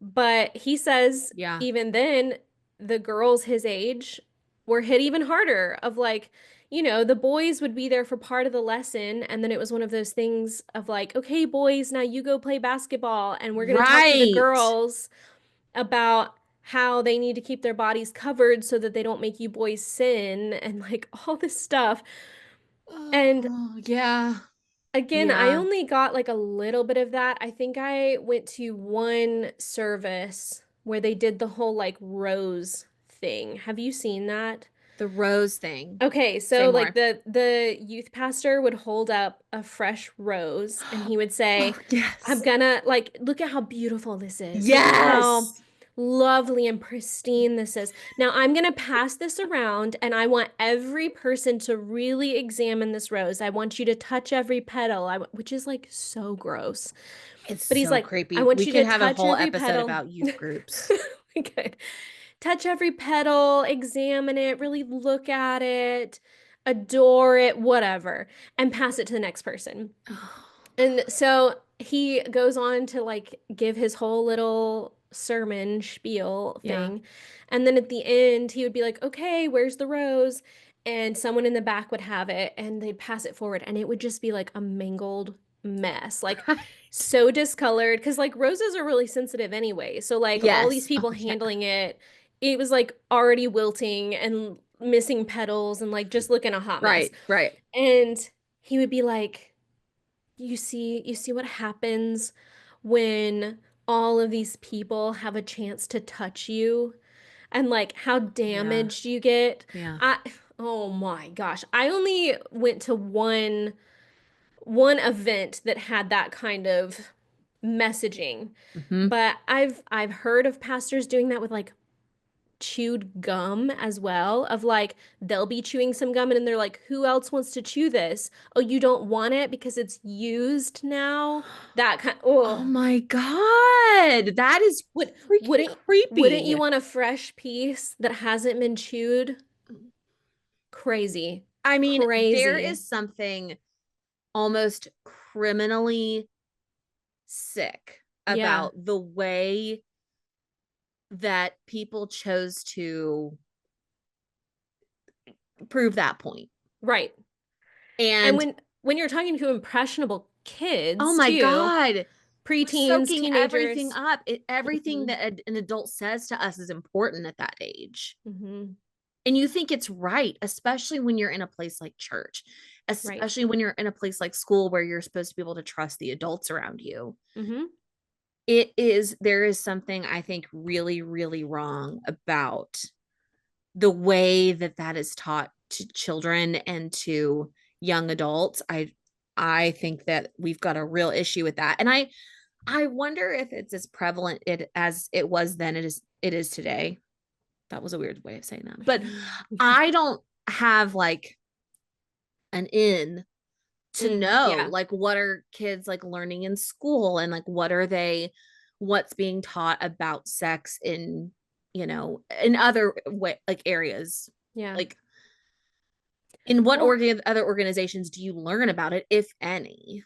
S1: But he says
S2: Yeah.
S1: even then, the girls his age were hit even harder of like, the boys would be there for part of the lesson, and then it was one of those things of like, okay, boys, now you go play basketball, and we're going to talk to the
S2: Right.
S1: girls about how they need to keep their bodies covered so that they don't make you boys sin and like all this stuff. And
S2: Oh, yeah.
S1: again, I
S2: Yeah.
S1: only got like a little bit of that. I think I went to one service where they did the whole like rose thing. Have you seen that?
S2: The rose thing.
S1: Okay,
S2: Say
S1: so like
S2: more.
S1: the youth pastor would hold up a fresh rose and he would
S2: Oh,
S1: say, "I'm
S2: yes.
S1: gonna like look at how beautiful this is. Look at how
S2: Yes.
S1: lovely and pristine this is. Now I'm gonna pass this around and I want every person to really examine this rose. I want you to touch every petal, which is like so gross.
S2: It's
S1: But he's
S2: so
S1: like, I
S2: creepy.
S1: want
S2: We
S1: you
S2: could
S1: to
S2: have a
S1: touch
S2: whole
S1: every
S2: episode
S1: petal."
S2: about youth groups.
S1: Good. Touch every petal, examine it, really look at it, adore it, whatever, and pass it to the next person.
S2: Oh,
S1: And so he goes on to like give his whole little sermon spiel
S2: yeah.
S1: thing. And then at the end, he would be like, okay, where's the rose? And someone in the back would have it and they'd pass it forward. And it would just be like a mangled mess, like
S2: Right.
S1: so discolored. Cause like roses are really sensitive anyway. So, like, all these
S2: Yes. Oh,
S1: people
S2: yeah.
S1: handling it, it was like already wilting and missing petals and like just looking a hot mess.
S2: Right. Right.
S1: And he would be like, you see what happens when all of these people have a chance to touch you and like how
S2: Yeah.
S1: damaged you get.
S2: Yeah.
S1: I oh my gosh. I only went to one event that had that kind of messaging.
S2: Hmm.
S1: But I've heard of pastors doing that with like chewed gum as well of like they'll be chewing some gum and then they're like, who else wants to chew this? Oh, you don't want it because it's used now? That kind.
S2: Oh
S1: Oh,
S2: my God. That is
S1: would
S2: freaking
S1: wouldn't you
S2: creepy.
S1: want a fresh piece that hasn't been chewed? Crazy.
S2: I mean, there
S1: Crazy.
S2: is something almost criminally sick
S1: Yeah,
S2: about the way that people chose to prove that point.
S1: right. And
S2: And
S1: when you're talking to impressionable
S2: oh
S1: kids
S2: my
S1: too,
S2: God, we're
S1: preteens,
S2: soaking everything
S1: teenagers.
S2: up. Everything
S1: Hmm.
S2: that an adult says to us is important at that age.
S1: Hmm.
S2: And you think it's right, especially when you're in a place like church,
S1: Right.
S2: especially when you're in a place like school where you're supposed to be able to trust the adults around you.
S1: Hmm.
S2: There is something I think really, really wrong about the way that that is taught to children and to young adults. I think that we've got a real issue with that. And I wonder if it's as prevalent as it was then it is today. That was a weird way of saying that. But I don't have like an in to know
S1: Yeah.
S2: like what are kids like learning in school and like what's being taught about sex in other way like areas,
S1: Yeah.
S2: like in what
S1: Well,
S2: other organizations do you learn about it, if any?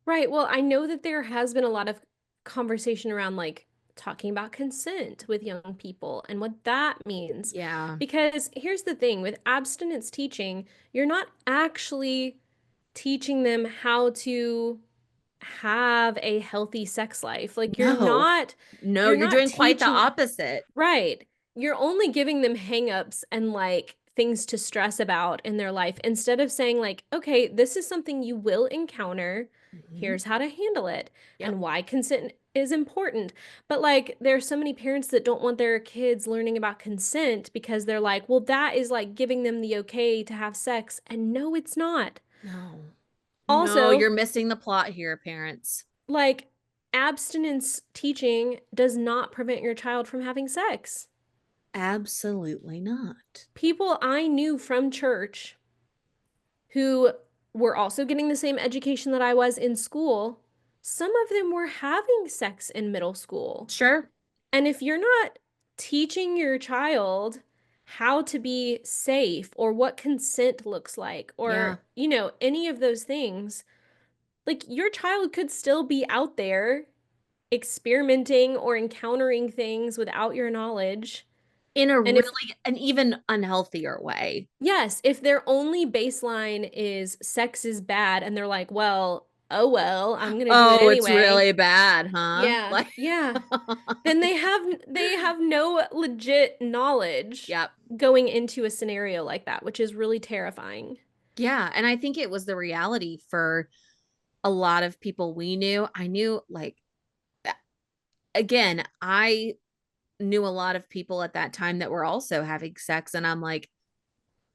S1: right. Well, I know that there has been a lot of conversation around like talking about consent with young people and what that means.
S2: Yeah.
S1: Because here's the thing with abstinence teaching, you're not actually teaching them how to have a healthy sex life. Like
S2: No, no,
S1: you're
S2: you're
S1: not
S2: doing quite the
S1: teaching.
S2: opposite.
S1: Right. You're only giving them hangups and like things to stress about in their life instead of saying, like, okay, this is something you will encounter.
S2: Mhm.
S1: Here's how to handle it
S2: Yep.
S1: and why consent is important. But like, there are so many parents that don't want their kids learning about consent because they're like, well, that is like giving them the okay to have sex. And no, it's not.
S2: No. No,
S1: Also,
S2: you're missing the plot here, parents.
S1: like abstinence teaching does not prevent your child from having sex.
S2: Absolutely not.
S1: People I knew from church who were also getting the same education that I was in school, some of them were having sex in middle school.
S2: Sure.
S1: And if you're not teaching your child how to be safe or what consent looks like or,
S2: Yeah.
S1: any of those things, like your child could still be out there experimenting or encountering things without your knowledge.
S2: In a
S1: And if,
S2: really, an even unhealthier way.
S1: yes, if their only baseline is sex is bad and they're like, well, oh well, I'm gonna do it
S2: Oh, it's
S1: anyway.
S2: really bad, huh?
S1: Yeah,
S2: Like,
S1: yeah. Then they have no legit knowledge
S2: yep.
S1: going into a scenario like that, which is really terrifying.
S2: Yeah. And I think it was the reality for a lot of people we knew. I knew, like, again, I knew a lot of people at that time that were also having sex. And I'm like,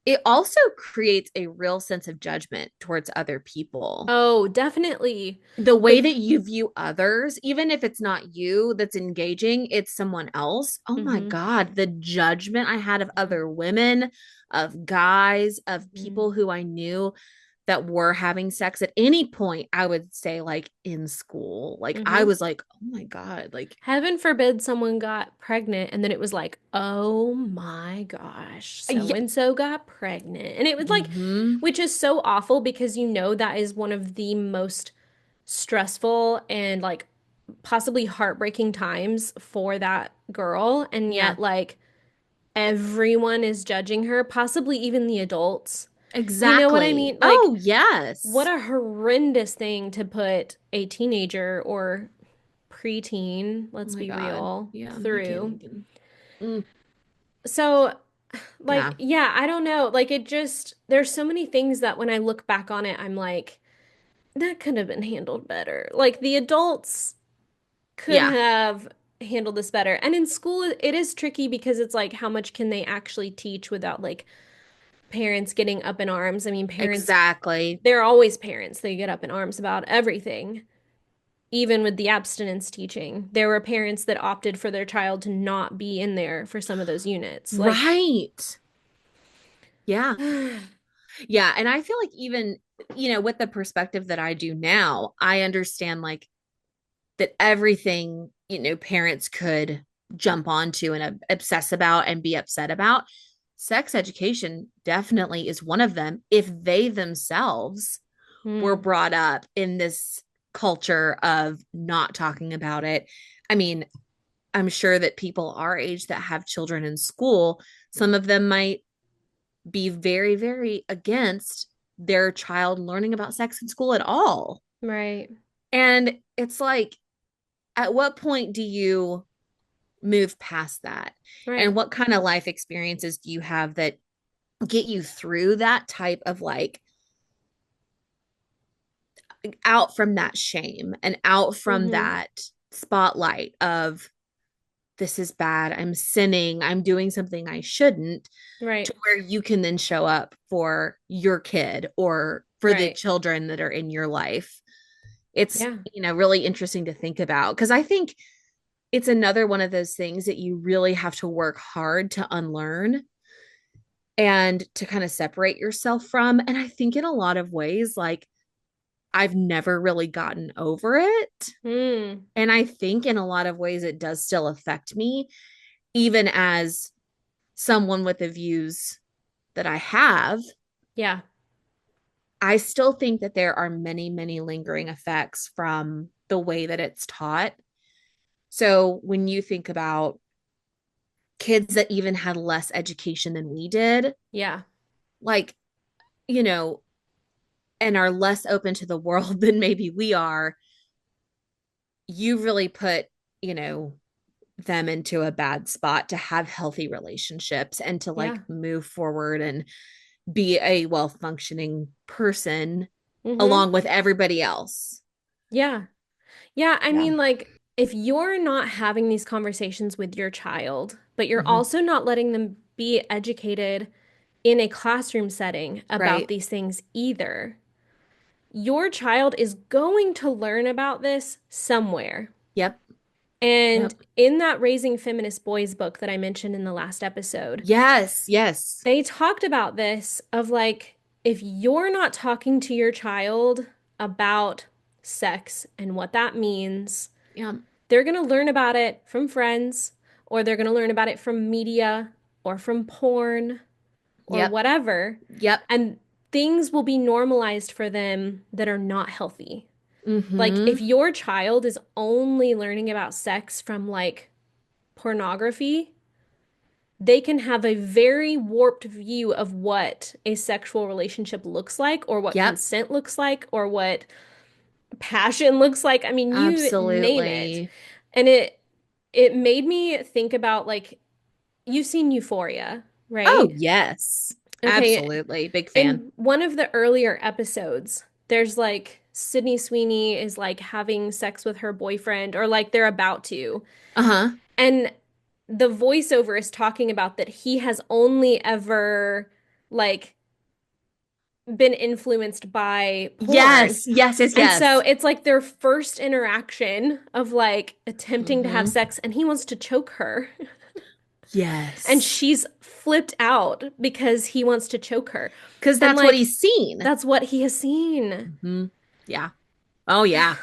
S2: it also creates a real sense of judgment towards other people.
S1: Oh, definitely.
S2: The way
S1: Like,
S2: that you view others, even if it's not you that's engaging, it's someone else. Oh my
S1: mm-hmm,
S2: God, the judgment I had of other women, of guys, of
S1: mm-hmm,
S2: people who I knew that were having sex at any point, I would say, like in school. Like, I
S1: mm-hmm.
S2: was like, oh my God, like,
S1: Heaven forbid someone got pregnant and then it was like, oh my gosh, so
S2: yeah.
S1: and so got pregnant. And it was like,
S2: Hmm.
S1: which is so awful because that is one of the most stressful and like possibly heartbreaking times for that girl. And
S2: Yeah,
S1: yet, like, everyone is judging her, possibly even the adults. You know what I
S2: exactly.
S1: mean? Like,
S2: Oh,
S1: what
S2: yes.
S1: a horrendous thing to put a teenager or preteen,
S2: Oh
S1: let's
S2: my
S1: be
S2: God.
S1: real,
S2: Yeah, I can't
S1: through.
S2: even. Mm,
S1: So, like,
S2: yeah,
S1: yeah, I don't know. Like, there's so many things that when I look back on it, I'm like, that could have been handled better. Like, the adults could
S2: yeah,
S1: have handled this better. And in school, it is tricky because it's like, how much can they actually teach without like parents getting up in arms? I mean, parents,
S2: exactly.
S1: they're always parents. They get up in arms about everything. Even with the abstinence teaching, there were parents that opted for their child to not be in there for some of those units. Like,
S2: Right. Yeah. Yeah. And I feel like even, with the perspective that I do now, I understand like that everything, parents could jump onto and obsess about and be upset about. Sex education definitely is one of them if they themselves were
S1: hmm,
S2: brought up in this culture of not talking about it. I mean, I'm sure that people our age that have children in school, some of them might be very, very against their child learning about sex in school at all.
S1: right,
S2: And it's like, at what point do you move past that? And
S1: right.
S2: what kind of life experiences do you have that get you through that type of like out from that shame and out from
S1: Hmm.
S2: that spotlight of this is bad, I'm sinning, I'm doing something I shouldn't,
S1: Right,
S2: to where you can then show up for your kid or for the
S1: right.
S2: children that are in your life. It's,
S1: Yeah,
S2: really interesting to think about because I think it's another one of those things that you really have to work hard to unlearn and to kind of separate yourself from. And I think in a lot of ways, like, I've never really gotten over it.
S1: mm,
S2: And I think in a lot of ways, it does still affect me, even as someone with the views that I have.
S1: yeah,
S2: I still think that there are many, many lingering effects from the way that it's taught. So when you think about kids that even had less education than we did,
S1: yeah,
S2: like, you know, and are less open to the world than maybe we are, you really put, you know, them into a bad spot to have healthy relationships and to like
S1: yeah.
S2: move forward and be a well functioning person
S1: Hmm.
S2: along with everybody else.
S1: Yeah. Yeah, I
S2: Yeah.
S1: mean, like, if you're not having these conversations with your child, but you're
S2: Hmm.
S1: also not letting them be educated in a classroom setting about
S2: Right.
S1: these things either, your child is going to learn about this somewhere.
S2: Yep.
S1: And
S2: Yep.
S1: in that Raising Feminist Boys book that I mentioned in the last episode,
S2: Yes. Yes.
S1: they talked about this of like, if you're not talking to your child about sex and what that means,
S2: Yep.
S1: they're going to learn about it from friends, or they're going to learn about it from media or from porn or
S2: Yep.
S1: whatever.
S2: Yep.
S1: And things will be normalized for them that are not healthy. Like,
S2: Mm-hmm.
S1: if your child is only learning about sex from like pornography, they can have a very warped view of what a sexual relationship looks like, or what
S2: Yep.
S1: consent looks like, or what passion looks like. I mean, you name it.
S2: Absolutely.
S1: And it made me think about like you've seen Euphoria,
S2: Oh,
S1: right?
S2: yes.
S1: Okay,
S2: Absolutely. Big fan.
S1: in one of the earlier episodes, there's like Sydney Sweeney is like having sex with her boyfriend, or like they're about to.
S2: Uh-huh.
S1: And the voiceover is talking about that he has only ever like been influenced by porn.
S2: Yes. Yes, yes,
S1: And so
S2: yes.
S1: it's like their first interaction of like attempting to have
S2: Mm-hmm.
S1: sex, and he wants to choke her. And
S2: Yes.
S1: she's flipped out because he wants to choke her.
S2: Because
S1: And
S2: that's what
S1: like
S2: he's seen.
S1: that's what he has seen.
S2: Mm-hmm. Yeah. Oh, yeah.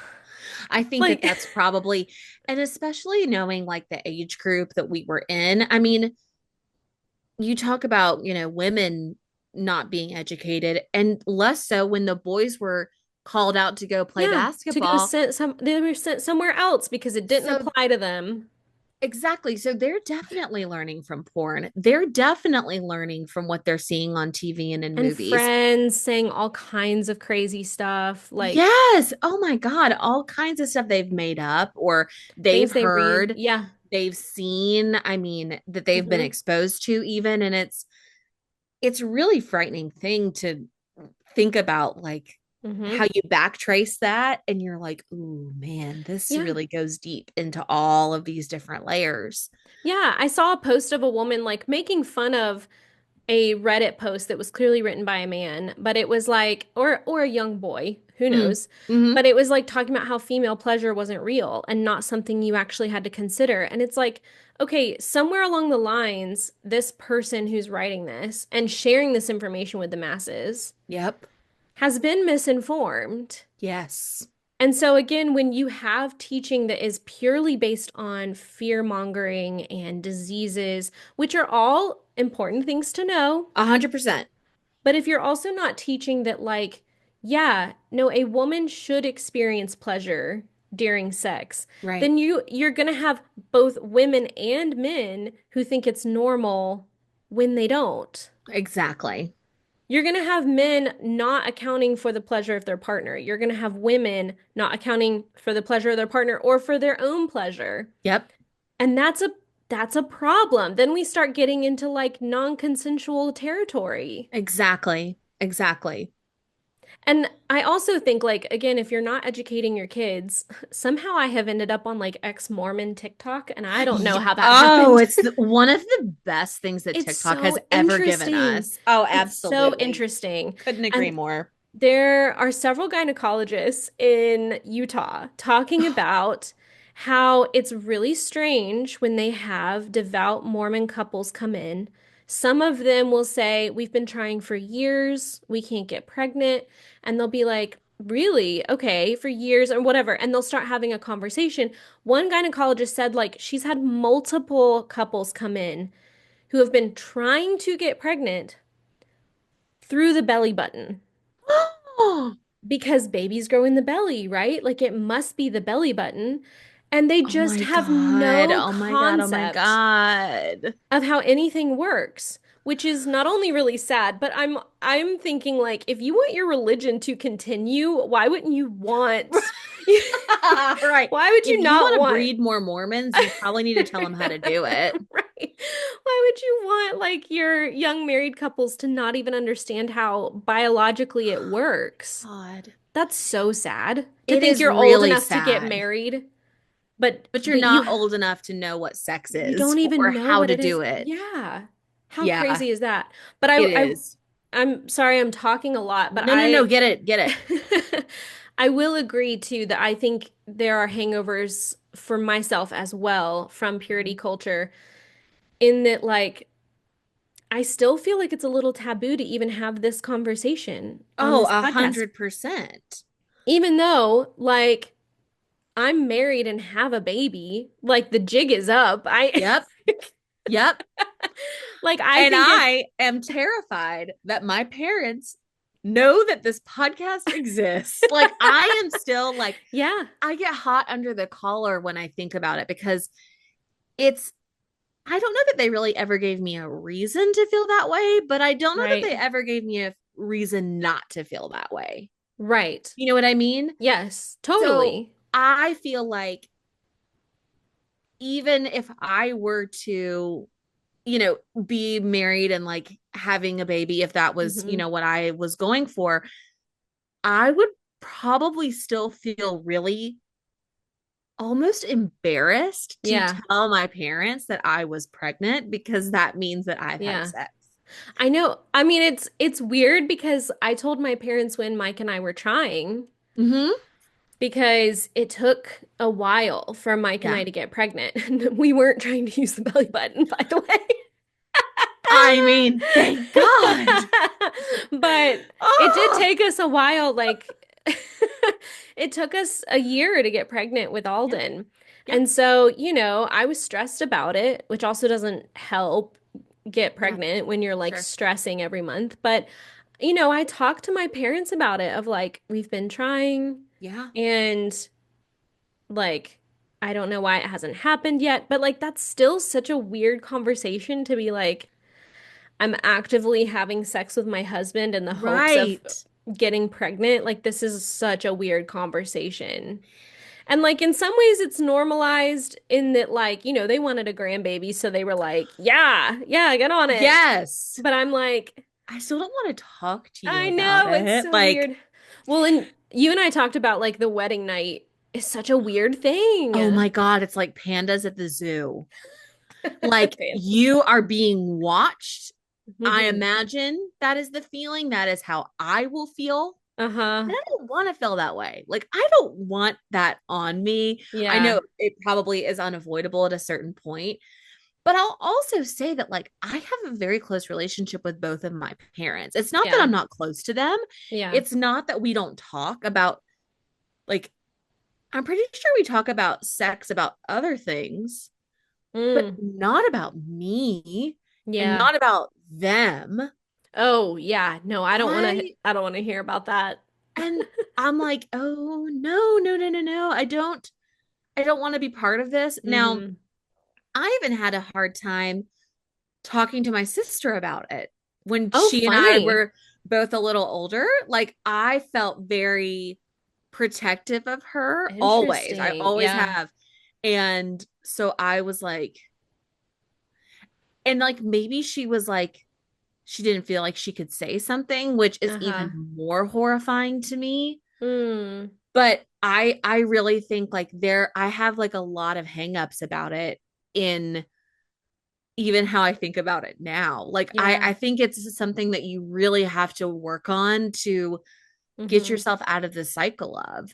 S2: I think that
S1: Like,
S2: that's probably, and especially knowing like the age group that we were in. I mean, you talk about, women not being educated and less so when the boys were called out to go play
S1: yeah, to go
S2: basketball.
S1: sent some they were sent somewhere else because it didn't
S2: So,
S1: apply to them.
S2: exactly. So they're definitely learning from porn. They're definitely learning from what they're seeing on TV and in
S1: And
S2: movies.
S1: friends saying all kinds of crazy stuff, like
S2: Yes. Oh my God. All kinds of stuff they've made up or they've
S1: things they read.
S2: heard,
S1: Yeah.
S2: they've seen, I mean, that they've been
S1: Hmm.
S2: exposed to even. And it's really frightening thing to think about like
S1: Hmm.
S2: how you backtrace that and you're like, ooh, man, this
S1: Yeah.
S2: really goes deep into all of these different layers.
S1: Yeah. I saw a post of a woman like making fun of a Reddit post that was clearly written by a man, but it was like, or a young boy, who
S2: Mm.
S1: knows?
S2: Hmm.
S1: But it was like talking about how female pleasure wasn't real and not something you actually had to consider. And it's like, okay, somewhere along the lines, this person who's writing this and sharing this information with the masses
S2: Yep.
S1: has been misinformed.
S2: Yes.
S1: And so, again, when you have teaching that is purely based on fear mongering and diseases, which are all important things to know,
S2: 100%.
S1: but if you're also not teaching that, like, yeah, no, a woman should experience pleasure during sex,
S2: Right.
S1: then you're gonna have both women and men who think it's normal when they don't.
S2: Exactly.
S1: You're going to have men not accounting for the pleasure of their partner. You're going to have women not accounting for the pleasure of their partner or for their own pleasure.
S2: Yep.
S1: And that's a problem. Then we start getting into like non-consensual territory.
S2: Exactly. Exactly.
S1: And I also think like again, if you're not educating your kids, somehow I have ended up on like ex-Mormon TikTok, and I don't know how that
S2: Oh,
S1: happened.
S2: it's one of the best things that
S1: It's
S2: TikTok has
S1: so
S2: ever given
S1: interesting.
S2: us. Oh,
S1: It's so
S2: absolutely.
S1: interesting.
S2: Couldn't agree
S1: And
S2: more.
S1: there are several gynecologists in Utah talking about how it's really strange when they have devout Mormon couples come in. Some of them will say, we've been trying for years, we can't get pregnant. And they'll be like, really? Okay, for years or whatever. And they'll start having a conversation. One gynecologist said, like, she's had multiple couples come in who have been trying to get pregnant through the belly button.
S2: Oh
S1: Because babies grow in the belly, right? Like it must be the belly button. And they just
S2: my
S1: have
S2: God.
S1: no
S2: Oh my God. Oh my
S1: concept
S2: God.
S1: of how anything works, which is not only really sad, but I'm thinking like if you want your religion to continue, why wouldn't you want
S2: Right.
S1: why would
S2: If
S1: you
S2: you
S1: not
S2: want to
S1: want
S2: breed more Mormons, you probably need to tell them how to do it.
S1: right? Why would you want like your young married couples to not even understand how biologically it works?
S2: God.
S1: That's so sad to
S2: It
S1: think
S2: is
S1: you're old
S2: really
S1: enough to get
S2: sad,
S1: married, but
S2: but you're
S1: but you
S2: not old enough to know what sex
S1: you
S2: is
S1: don't
S2: or
S1: even know
S2: how
S1: what
S2: to
S1: it
S2: do
S1: is.
S2: it.
S1: Yeah. How
S2: Yeah,
S1: crazy is that? But
S2: it is.
S1: I'm sorry I'm talking a lot, but
S2: No, no, no, get it, get it.
S1: I will agree too that I think there are hangovers for myself as well from purity
S2: Mhm.
S1: culture in that like I still feel like it's a little taboo to even have this conversation on
S2: Oh,
S1: this
S2: a
S1: podcast.
S2: hundred percent.
S1: Even though like I'm married and have a baby, like the jig is up. I
S2: Yep, yep.
S1: like I
S2: And
S1: think it
S2: I am terrified that my parents know that this podcast exists. Like, I am still like,
S1: yeah,
S2: I get hot under the collar when I think about it because it's, I don't know that they really ever gave me a reason to feel that way, but I don't know that
S1: right.
S2: they ever gave me a reason not to feel that way.
S1: Right.
S2: You know what I mean?
S1: Yes,
S2: So
S1: totally.
S2: I feel like even if I were to, be married and like having a baby, if that was,
S1: Hmm.
S2: what I was going for, I would probably still feel really almost embarrassed to
S1: Yeah.
S2: tell my parents that I was pregnant because that means that I've had
S1: Yeah.
S2: sex.
S1: I know. I mean, it's weird because I told my parents when Mike and I were trying
S2: Mm-hmm.
S1: because it took a while for Mike and
S2: Yeah.
S1: I to get pregnant. And we weren't trying to use the belly button, by the way.
S2: I mean, thank God.
S1: But it did
S2: Oh,
S1: take us a while. Like, it took us a year to get pregnant with
S2: yeah.
S1: Alden.
S2: Yeah.
S1: And so, I was stressed about it, which also doesn't help get
S2: Yeah.
S1: pregnant when you're like
S2: Sure.
S1: stressing every month. But, I talked to my parents about it of like, we've been trying
S2: Yeah.
S1: and like, I don't know why it hasn't happened yet. But like, that's still such a weird conversation to be like, I'm actively having sex with my husband in the hopes of
S2: Right.
S1: getting pregnant. Like, this is such a weird conversation. And like in some ways it's normalized in that like, they wanted a grandbaby, so they were like, yeah, yeah, get on it.
S2: Yes.
S1: But I'm like,
S2: I still don't want to talk to you
S1: I
S2: about
S1: know it's
S2: it.
S1: so
S2: Like,
S1: weird. Well, and you and I talked about like the wedding night is such a weird
S2: oh
S1: thing.
S2: my God, it's like pandas at the zoo. Like,
S1: Fantasy.
S2: you are being watched. I
S1: Hmm.
S2: imagine that is the feeling. That is how I will feel.
S1: Uh-huh.
S2: And I don't want to feel that way. Like, I don't want that on me. I
S1: Yeah.
S2: know it probably is unavoidable at a certain point, but I'll also say that, like, I have a very close relationship with both of my parents. It's not that I'm
S1: Yeah.
S2: not close to them.
S1: Yeah.
S2: It's not that we don't talk about, like, I'm pretty sure we talk about sex, about other things, but
S1: Mm.
S2: not about me and
S1: Yeah.
S2: not about them.
S1: Oh, yeah. No,
S2: I
S1: I don't want to hear about that.
S2: and I'm like, "Oh, no, no, no, no, no. I don't want to be part of this." Now,
S1: Hmm.
S2: I even had a hard time talking to my sister about it when
S1: Oh,
S2: she and I
S1: funny.
S2: were both a little older. Like, I felt very protective of her always. I
S1: Interesting.
S2: always
S1: Yeah.
S2: have. And so I was like, and like maybe she was like, she didn't feel like she could say something, which is
S1: Uh-huh.
S2: even more horrifying to me.
S1: Mm.
S2: But I really think like I have like a lot of hangups about it in even how I think about it now. Like, I
S1: Yeah.
S2: think it's something that you really have to work on to get
S1: Hmm.
S2: yourself out of the cycle of.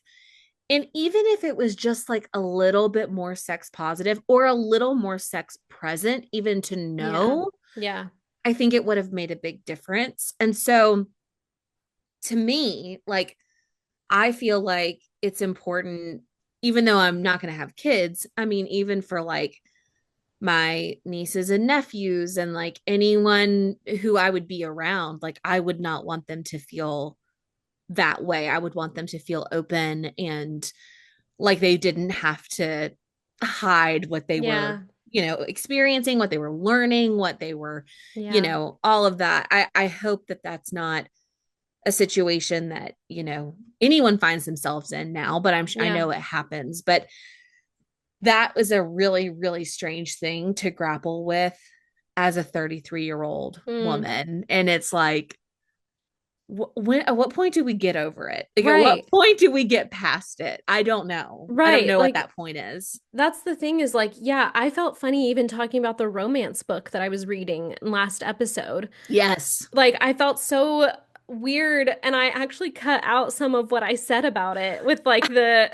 S2: And even if it was just like a little bit more sex positive or a little more sex present, even to
S1: Yeah.
S2: know,
S1: Yeah.
S2: I think it would have made a big difference. And so to me, like, I feel like it's important, even though I'm not going to have kids. I mean, even for like my nieces and nephews and like anyone who I would be around, like, I would not want them to feel that way. I would want them to feel open and like they didn't have to hide what they were,
S1: Yeah.
S2: experiencing, what they were learning, what they were,
S1: Yeah.
S2: all of that. I hope that that's not a situation that, anyone finds themselves in now, but I
S1: Yeah.
S2: know it happens. But that was a really, really strange thing to grapple with as a 33-year-old
S1: Mm.
S2: woman. And it's like, When at what point do we get over it? Like at what
S1: Right.
S2: point do we get past it? I don't know. I don't
S1: Right.
S2: know what
S1: Like
S2: that point is.
S1: that's the thing is like, yeah, I felt funny even talking about the romance book that I was reading in last episode.
S2: Yes.
S1: Like I felt so weird and I actually cut out some of what I said about it with like the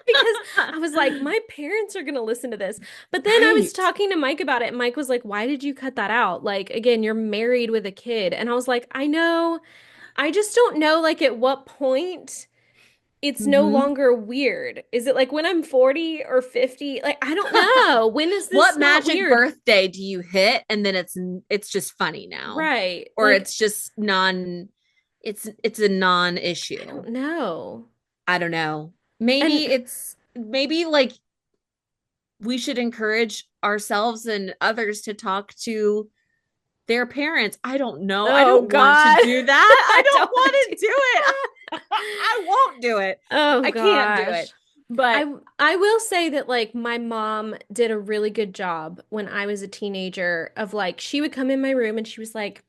S1: because I was like, my parents are gonna listen to this. But then I was
S2: Right.
S1: talking to Mike about it, and Mike was like, why did you cut that out? Like, again, you're married with a kid. And I was like, I know. I just don't know like at what point it's no
S2: Hmm.
S1: longer weird. Is it like when I'm 40 or 50? Like, I don't know. When is
S2: What
S1: this not
S2: magic
S1: weird?
S2: birthday do you hit and then it's just funny now?
S1: Right.
S2: Or
S1: Like,
S2: it's just non it's a
S1: I
S2: non-issue.
S1: don't know.
S2: I don't know.
S1: And
S2: Maybe like we should encourage ourselves and others to talk to their parents. I don't know. I
S1: oh
S2: don't want to
S1: God,
S2: do that. I
S1: I
S2: don't
S1: don't
S2: want
S1: want
S2: to
S1: to do
S2: do it.
S1: that.
S2: I won't do it.
S1: Oh
S2: I can't do it.
S1: gosh.
S2: But
S1: I will say that like my mom did a really good job when I was a teenager of like she would come in my room and she was like,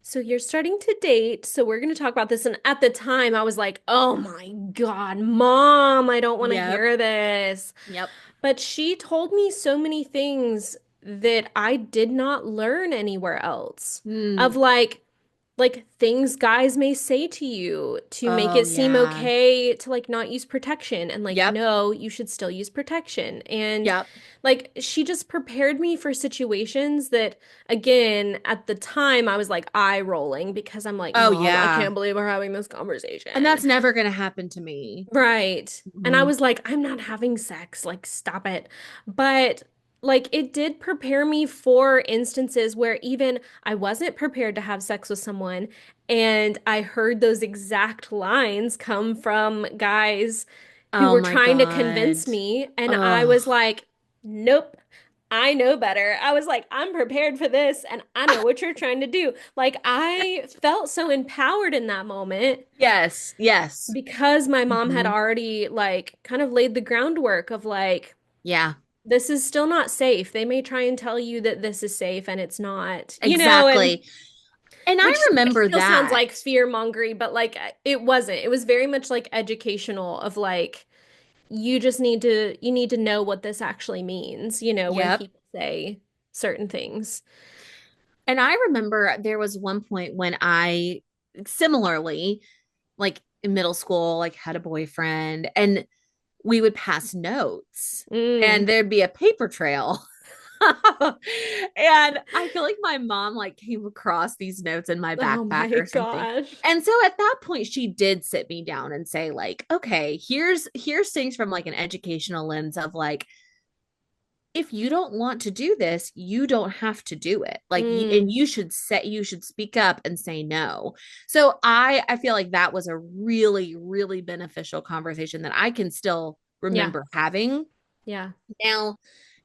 S1: "So you're starting to date, so we're going to talk about this." And at the time I was like, "Oh my God, Mom, I don't want to
S2: yep.
S1: hear this."
S2: Yep.
S1: But she told me so many things that I did not learn anywhere else. Of
S2: Hmm.
S1: like things guys may say to you to make
S2: Oh
S1: it seem
S2: yeah.
S1: okay to like not use protection and like
S2: Yep.
S1: no, you should still use protection. And
S2: Yep.
S1: like she just prepared me for situations that again at the time I was like eye rolling because I'm like,
S2: Oh
S1: "Mom, I
S2: yeah.
S1: can't believe we're having this
S2: And
S1: conversation."
S2: that's never going to happen to me.
S1: Right. And I
S2: Mhm.
S1: was like, I'm not having sex. Like, stop it. But like, it did prepare me for instances where even I wasn't prepared to have sex with someone. And I heard those exact lines come from guys who
S2: Oh
S1: were
S2: my
S1: trying to
S2: God.
S1: convince me. And I
S2: Oh.
S1: was like, nope. I know better. I was like, I'm prepared for this and I know what you're trying to do. Like, I felt so empowered in that moment
S2: Yes. Yes.
S1: because my mom had
S2: Hmm.
S1: already like kind of laid the groundwork of like
S2: Yeah.
S1: this is still not safe. They may try and tell you that this is safe and it's not, and
S2: Exactly. And I
S1: which
S2: remember
S1: still sounds
S2: that.
S1: like fear mongering, but like it wasn't. It was very much like educational of like you need to know what this actually means, when
S2: Yep.
S1: people say certain things.
S2: And I remember there was one point when I similarly, like in middle school, like had a boyfriend and we would pass notes and
S1: Mm.
S2: there'd be a paper trail. And I feel like my mom like came across these notes in my
S1: Oh
S2: backpack
S1: my
S2: or something.
S1: gosh.
S2: And so at that point she did sit me down and say like, okay, here's things from like an educational lens of like if you don't want to do this, you don't have to do it. Like and
S1: Mm.
S2: you should speak up and say no. So I feel like that was a really really beneficial conversation that I can still
S1: Yeah.
S2: remember having.
S1: Yeah.
S2: Now,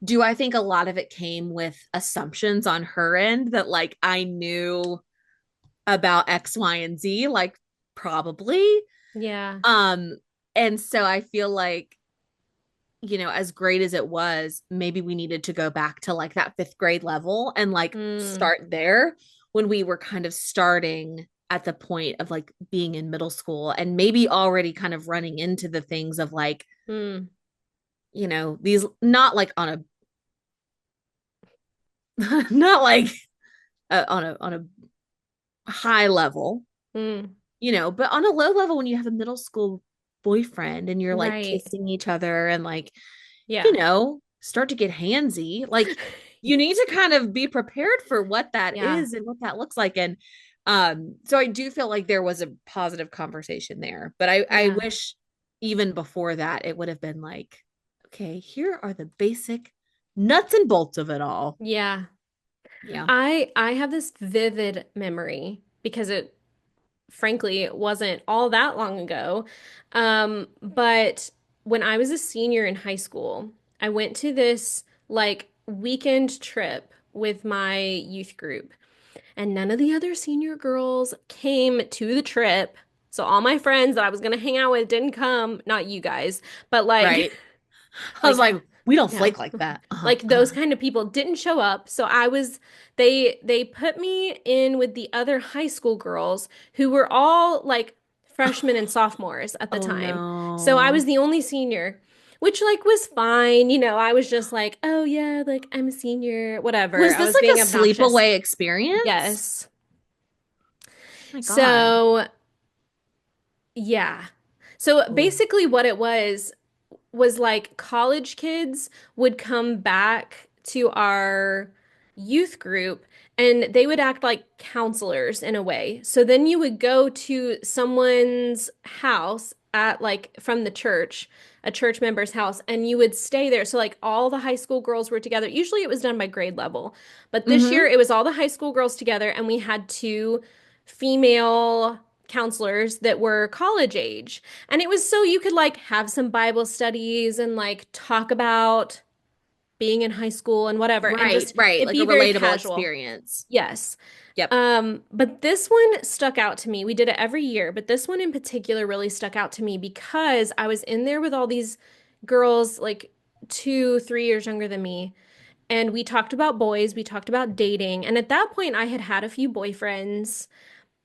S2: do I think a lot of it came with assumptions on her end that like I knew about X, Y, and Z? Like probably.
S1: Yeah.
S2: Um, and so I feel like, as great as it was, maybe we needed to go back to like that fifth grade level and like
S1: Mm.
S2: start there when we were kind of starting at the point of like being in middle school and maybe already kind of running into the things of like,
S1: Mm.
S2: these not like on a not like on a high level,
S1: Mm.
S2: but on a low level when you have a middle school boyfriend and you're like
S1: Right.
S2: kissing each other and like,
S1: Yeah.
S2: start to get handsy, like you need to kind of be prepared for what that
S1: Yeah.
S2: is and what that looks like. And so I do feel like there was a positive conversation there, but I
S1: Yeah.
S2: wish even before that it would have been like, okay, here are the basic nuts and bolts of it all.
S1: Yeah.
S2: Yeah.
S1: I have this vivid memory because it frankly it wasn't all that long ago. But when I was a senior in high school, I went to this like weekend trip with my youth group, and none of the other senior girls came to the trip. So all my friends that I was gonna hang out with didn't come, not you guys, but like
S2: Right. I was
S1: like
S2: like, We don't
S1: No.
S2: flake like that.
S1: Like those kind of people didn't show up. So I was they put me in with the other high school girls who were all like freshmen and sophomores at the
S2: Oh
S1: time. So I
S2: no.
S1: was the only senior, which like was fine. I was just like, "Oh yeah, like I'm a senior, whatever."
S2: Was
S1: I
S2: this
S1: was
S2: like a
S1: being obnoxious.
S2: sleepaway experience?
S1: Yes.
S2: Oh my God.
S1: So, yeah. So
S2: Oh.
S1: basically what it was like college kids would come back to our youth group and they would act like counselors in a way. So then you would go to someone's house at like from the church, a church member's house, and you would stay there. So like all the high school girls were together. Usually it was done by grade level, but this
S2: Mm-hmm.
S1: year it was all the high school girls together and we had two female counselors that were college age. And it was so you could like have some Bible studies and like talk about being in high school and whatever and
S2: Right,
S1: just
S2: right.
S1: it
S2: Like a
S1: be very
S2: relatable
S1: casual.
S2: experience.
S1: Yes.
S2: Yep.
S1: But this one stuck out to me. We did it every year, but this one in particular really stuck out to me because I was in there with all these girls like 2, 3 years younger than me. And we talked about boys, we talked about dating. And at that point, I had had a few boyfriends.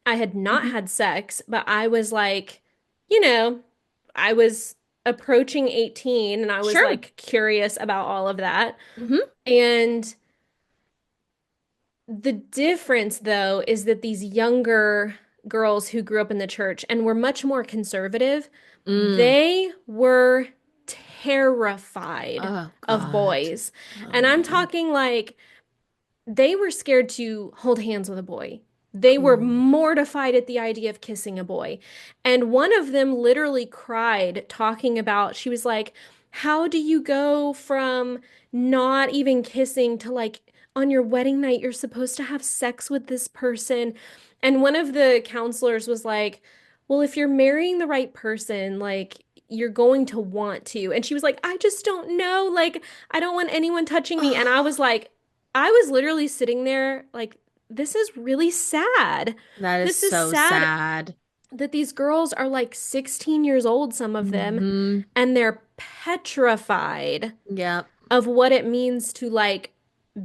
S1: I had not
S2: Hmm.
S1: had sex, but I was like, you know, I was approaching 18 and I was
S2: Sure.
S1: like curious about all of that.
S2: Hmm.
S1: And the difference, though, is that these younger girls who grew up in the church and were much more conservative,
S2: Mm.
S1: they were terrified
S2: Oh
S1: of
S2: God.
S1: boys.
S2: Oh
S1: And I'm
S2: man.
S1: talking like they were scared to hold hands with a boy. They were
S2: Ooh.
S1: mortified at the idea of kissing a boy. And one of them literally cried, talking about, she was like, how do you go from not even kissing to like on your wedding night, you're supposed to have sex with this person? And one of the counselors was like, well, if you're marrying the right person, like, you're going to want to. And she was like, I just don't know. Like, I don't want anyone touching me. And I was like, I was literally sitting there like, this is really sad.
S2: That is
S1: This is
S2: so
S1: sad
S2: sad.
S1: that these girls are like 16 years old, some of them,
S2: Hmm.
S1: and they're petrified
S2: Yep.
S1: of what it means to like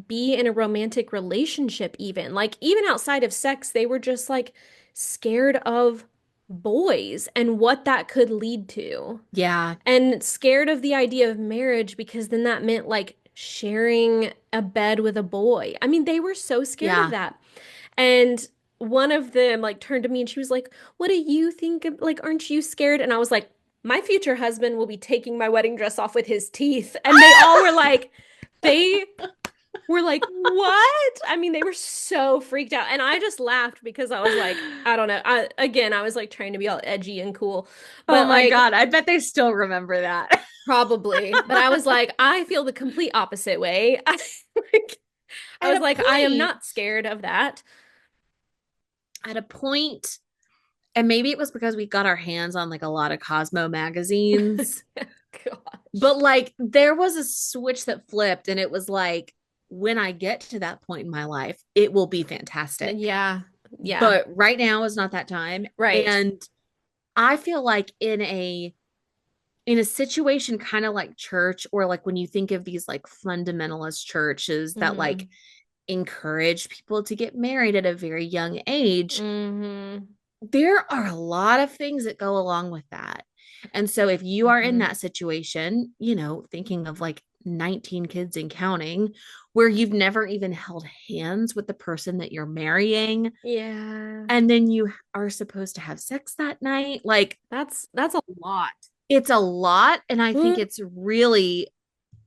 S1: be in a romantic relationship, even. Like, even outside of sex, they were just like scared of boys and what that could lead to
S2: Yeah.
S1: and scared of the idea of marriage because then that meant like sharing a bed with a boy. I mean, they were so scared of
S2: Yeah.
S1: that. And one of them like turned to me and she was like, "What do you think of, like, aren't you scared?" And I was like, "My future husband will be taking my wedding dress off with his teeth." And they all were like, they were like, "What?" I mean, they were so freaked out. And I just laughed because I was like, I don't know. I was like trying to be all edgy and cool.
S2: Oh
S1: But
S2: my
S1: like
S2: God. I bet they still remember that.
S1: probably. But I was like, I feel the complete opposite way. Like, I
S2: At
S1: was
S2: a
S1: like, I am
S2: point,
S1: not scared of that.
S2: at a point, and maybe it was because we got our hands on like a lot of Cosmo magazines,
S1: Gosh.
S2: but like there was a switch that flipped, and it was like, when I get to that point in my life, it will be fantastic.
S1: Yeah. Yeah.
S2: But right now is not that time.
S1: Right.
S2: And I feel like in a situation kind of like church, or like when you think of these like fundamentalist churches that like
S1: Mm-hmm.
S2: encourage people to get married at a very young age,
S1: Mm-hmm.
S2: there are a lot of things that go along with that. And so if you are in
S1: Mm-hmm.
S2: that situation, thinking of like 19 kids and counting, where you've never even held hands with the person that you're marrying,
S1: Yeah.
S2: and then you are supposed to have sex that night, like
S1: That's a lot.
S2: it's a lot. And I think
S1: Mm,
S2: it's really,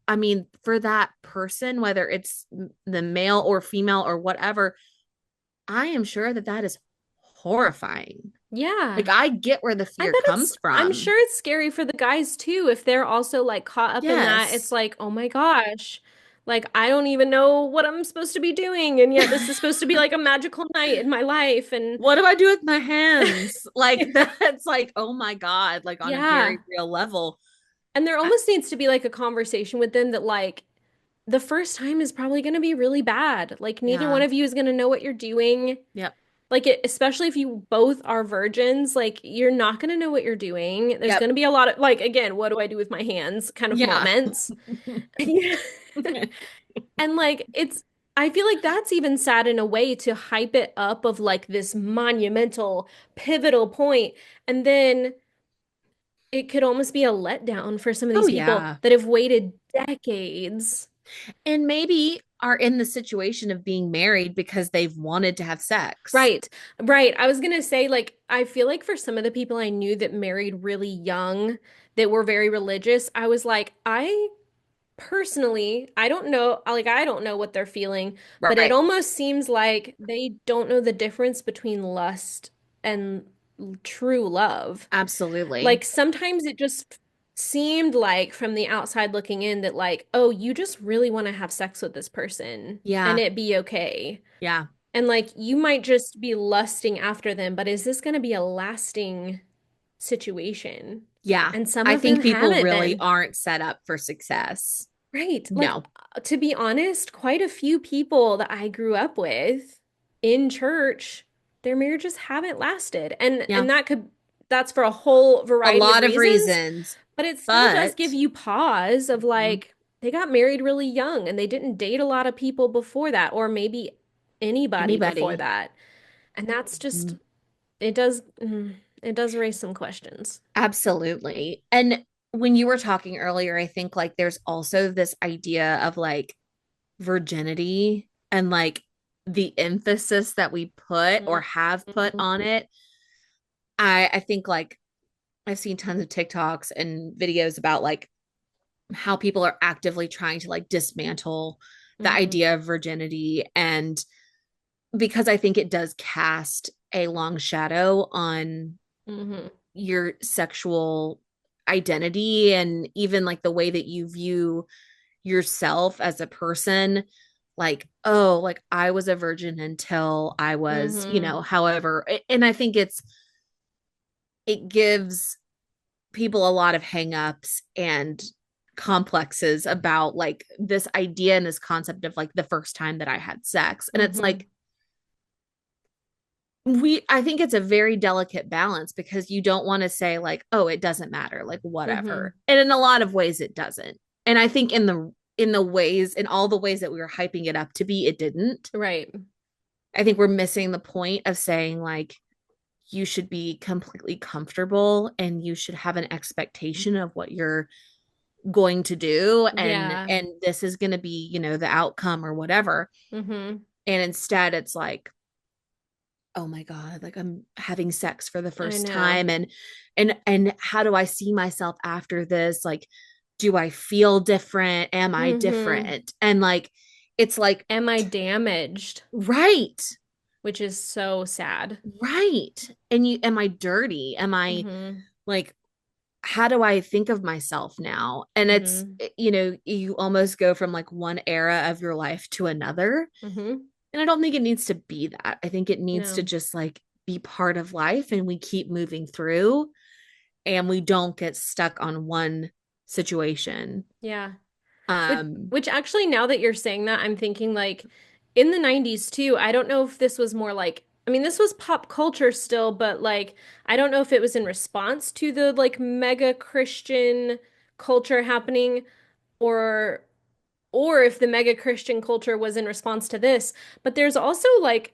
S2: I mean, for that person, whether it's the male or female or whatever, I am sure that that is horrifying. Like,
S1: yeah.
S2: I get where the
S1: I
S2: fear
S1: bet it's,
S2: comes
S1: I'm
S2: from.
S1: sure it's scary for the guys too. If they're also like caught up in that, it's
S2: Yes.
S1: like, oh my gosh, like I don't even know what I'm supposed to be doing. And yet this is supposed to be like a magical night in my life. And
S2: What do I do with my hands? Like, that's like, oh my God, like on a
S1: yeah.
S2: very real level.
S1: And there
S2: I,
S1: almost needs to be like a conversation with them that like the first time is probably going to be really bad. Like neither one
S2: yeah.
S1: of you is going to know what you're doing.
S2: Yep.
S1: Like it, especially if you both are virgins, like you're not going to know what you're doing. There's
S2: Yep.
S1: going to be a lot of like again, what do I do with my hands kind of
S2: Yeah.
S1: moments. Yeah. And like it's I feel like that's even sad in a way to hype it up of like this monumental pivotal point and then it could almost be a letdown for some of
S2: Oh
S1: these people
S2: yeah.
S1: that have waited decades.
S2: And maybe are in the situation of being married because they've wanted to have sex.
S1: Right. Right. I was gonna say, like, I feel like for some of the people I knew that married really young, that were very religious, I was like, I personally, I don't know, like, I don't know what they're feeling, but it
S2: Right.
S1: almost seems like they don't know the difference between lust and true love.
S2: Absolutely.
S1: Like, sometimes it just seemed like from the outside looking in that, like, oh, you just really want to have sex with this person and
S2: Yeah.
S1: it be okay.
S2: Yeah.
S1: And like you might just be lusting after them, but is this going to be a lasting situation?
S2: Yeah.
S1: And some
S2: I
S1: of
S2: think
S1: them
S2: people
S1: haven't
S2: really
S1: been.
S2: aren't set up for success.
S1: Right. Like,
S2: No.
S1: to be honest, quite a few people that I grew up with in church, their marriages haven't lasted.
S2: Yeah.
S1: And that's for a whole
S2: A
S1: variety of
S2: lot of
S1: reasons,
S2: reasons,
S1: but it still does give
S2: but
S1: you pause of
S2: mhm,
S1: like they got married really young and they didn't date a lot of people before that, or maybe anybody before
S2: anybody.
S1: that. And that's just
S2: Mhm.
S1: it does raise some questions.
S2: Absolutely. And when you were talking earlier, I think like there's also this idea of like virginity and like the emphasis that we put or have put
S1: Mhm.
S2: on it. I think like I've seen tons of TikToks and videos about like how people are actively trying to like dismantle the
S1: Mhm.
S2: idea of virginity, and because I think it does cast a long shadow on
S1: Mhm.
S2: your sexual identity and even like the way that you view yourself as a person, like, oh, like I was a virgin until I was,
S1: Mhm.
S2: however. And I think it gives people a lot of hangups and complexes about like this idea and this concept of like the first time that I had sex. And it's
S1: Mhm.
S2: like I think it's a very delicate balance because you don't want to say like, oh, it doesn't matter, like whatever.
S1: Mhm.
S2: And in a lot of ways it doesn't. And I think in all the ways that we were hyping it up to be, it didn't.
S1: Right.
S2: I think we're missing the point of saying like you should be completely comfortable and you should have an expectation of what you're going to do, and
S1: Yeah.
S2: this is going to be, the outcome or whatever.
S1: Mhm.
S2: And instead it's like, oh my god, like I'm having sex for the
S1: I
S2: first
S1: know.
S2: time, and how do I see myself after this? Like, do I feel different? Am I
S1: Mhm.
S2: different? And like it's like,
S1: Am I damaged?
S2: right,
S1: Which is so sad.
S2: right. And you, am I dirty? Am I
S1: Mhm.
S2: like, how do I think of myself now? And it's,
S1: Mhm.
S2: you almost go from like one era of your life to another.
S1: Mhm.
S2: And I don't think it needs to be that. I think it needs to
S1: No.
S2: just like be part of life and we keep moving through and we don't get stuck on one situation.
S1: Yeah. Which
S2: Um,
S1: which actually now that you're saying that, I'm thinking like in the 90s too, I don't know if this was more like I mean, this was pop culture still, but like I don't know if it was in response to the like mega Christian culture happening or or if the mega Christian culture was in response to this. But there's also like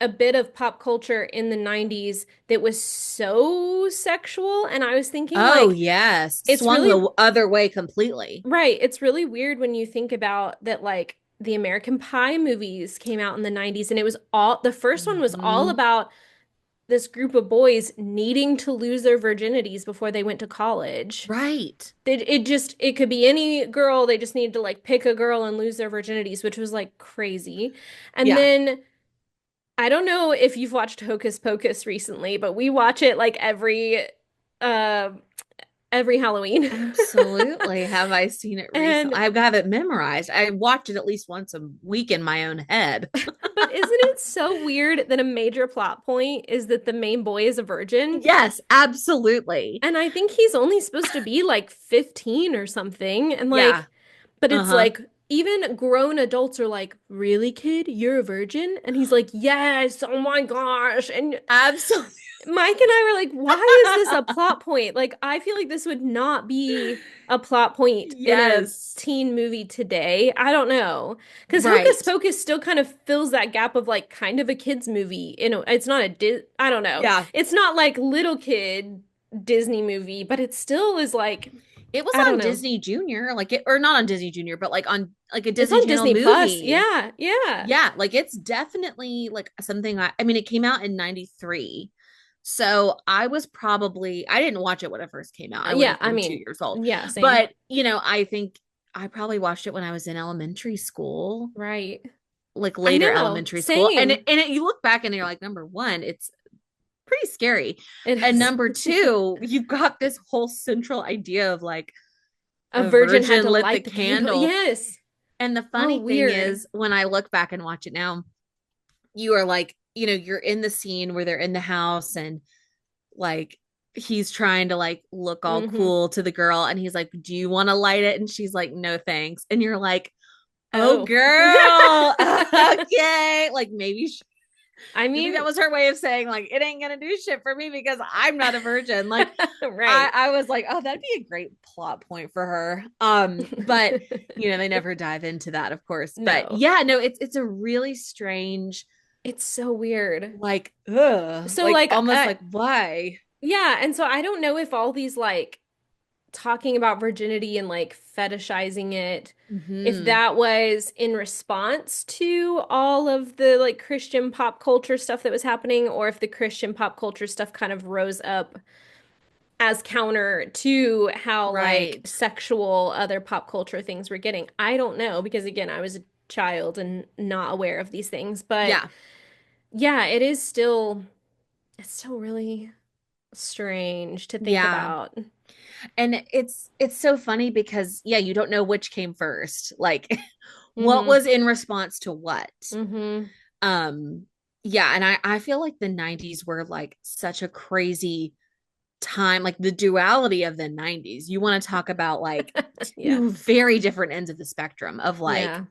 S1: a bit of pop culture in the 90s that was so sexual, and I was thinking
S2: oh
S1: like
S2: yes,
S1: it's
S2: swung
S1: really
S2: the other way completely.
S1: right. It's really weird when you think about that, like the American Pie movies came out in the 90s, and it was all the first one was all
S2: Mhm.
S1: about this group of boys needing to lose their virginities before they went to college.
S2: Right.
S1: It could be any girl, they just needed to like pick a girl and lose their virginities, which was like crazy. And
S2: Yeah.
S1: then I don't know if you've watched Hocus Pocus recently, but we watch it like uh every Halloween.
S2: Absolutely. Have I seen it recently?
S1: And
S2: I've got it memorized. I watch it at least once a week in my own head.
S1: but isn't it so weird that a major plot point is that the main boy is a virgin?
S2: Yes, absolutely.
S1: And I think he's only supposed to be like 15 or something. And
S2: Yeah.
S1: like, but it's
S2: Uh-huh.
S1: like even grown adults are like, "Really, kid? You're a virgin?" And he's like, "Yes, oh my gosh." And
S2: Absolutely.
S1: Mike and I were like, "Why is this a plot point?" Like, I feel like this would not be a plot point in a
S2: Yes.
S1: teen movie today. I don't know. Because Hocus
S2: Right.
S1: Pocus still kind of fills that gap of like kind of a kid's movie. You know, it's not a I don't know.
S2: Yeah.
S1: It's not like little kid Disney movie, but it still is like,
S2: It was
S1: I don't
S2: on
S1: know.
S2: Disney Junior, like it, or not on Disney Junior, but like on like a
S1: It's
S2: Disney
S1: on
S2: Channel
S1: Disney Plus.
S2: movie.
S1: Yeah, yeah.
S2: Yeah, like it's definitely like something I mean, it came out in 93. So I was probably, I didn't watch it when it first came out. I would
S1: Yeah,
S2: have
S1: I
S2: been two
S1: mean,
S2: years old.
S1: yeah, same.
S2: But, I think I probably watched it when I was in elementary school,
S1: Right.
S2: like
S1: I
S2: later
S1: know.
S2: elementary school. And
S1: Same.
S2: you look back and you're like, number one, it's pretty scary.
S1: It
S2: And
S1: is.
S2: number two, you've got this whole central idea of like
S1: A
S2: a
S1: virgin had
S2: virgin
S1: to
S2: lit the
S1: light the candle.
S2: candle.
S1: Yes.
S2: And the
S1: Oh,
S2: funny thing
S1: weird.
S2: is, when I look back and watch it now, you are like, you're in the scene where they're in the house and like he's trying to like look all
S1: Mm-hmm.
S2: cool to the girl and he's like, "Do you want to light it?" And she's like, "No, thanks." And you're like, "Oh,
S1: Oh.
S2: girl." Okay. Like
S1: I
S2: maybe that
S1: mean,
S2: was her way of saying like it ain't gonna do shit for me because I'm not a virgin. Like I
S1: right.
S2: I was like, "Oh, that'd be a great plot point for her." But they never dive into that, of course. But
S1: No.
S2: yeah, no, it's a really strange,
S1: It's so weird.
S2: like, ugh,
S1: So
S2: like
S1: like
S2: almost like why?
S1: yeah, and so I don't know if all these like talking about virginity and like fetishizing it, if
S2: Hmm.
S1: that was in response to all of the like Christian pop culture stuff that was happening, or if the Christian pop culture stuff kind of rose up as counter to how like
S2: Right.
S1: sexual other pop culture things were getting. I don't know because again, I was a child and not aware of these things, but
S2: Yeah.
S1: yeah, it's still really strange to think
S2: Yeah.
S1: about.
S2: And it's so funny because yeah, you don't know which came first. Like what
S1: Mm-hmm.
S2: was in response to what?
S1: Mm-hmm.
S2: Um yeah, and I feel like the 90s were like such a crazy time, like the duality of the 90s. You want to talk about like
S1: Yeah.
S2: two very different ends of the spectrum of like
S1: Yeah.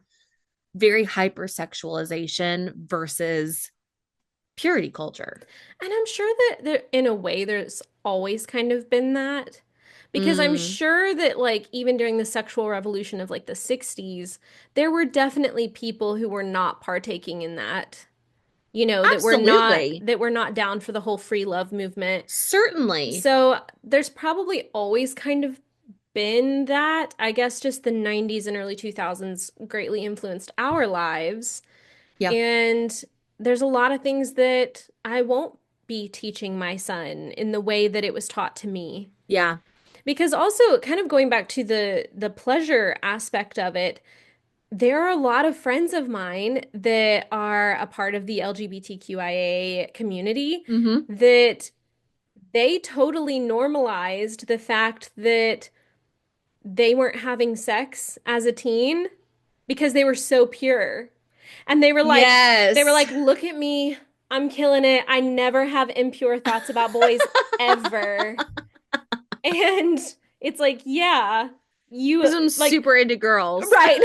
S2: very hypersexualization versus purity culture.
S1: And I'm sure that there, in a way, there's always kind of been that. Because I'm
S2: Mm,
S1: sure that, like, even during the sexual revolution of like the 60s, there were definitely people who were not partaking in that, you know,
S2: absolutely.
S1: that were not down for the whole free love movement.
S2: Certainly.
S1: So there's probably always kind of been that. I guess just the 90s and early 2000s greatly influenced our lives.
S2: Yeah.
S1: And there's a lot of things that I won't be teaching my son in the way that it was taught to me.
S2: Yeah.
S1: Because also kind of going back to the pleasure aspect of it, there are a lot of friends of mine that are a part of the LGBTQIA community
S2: Hmm.
S1: that they totally normalized the fact that they weren't having sex as a teen because they were so pure. And they were
S2: Yes.
S1: like, look at me. I'm killing it. I never have impure thoughts about boys ever. And it's like, yeah, you
S2: Because I'm
S1: like,
S2: super into girls.
S1: right.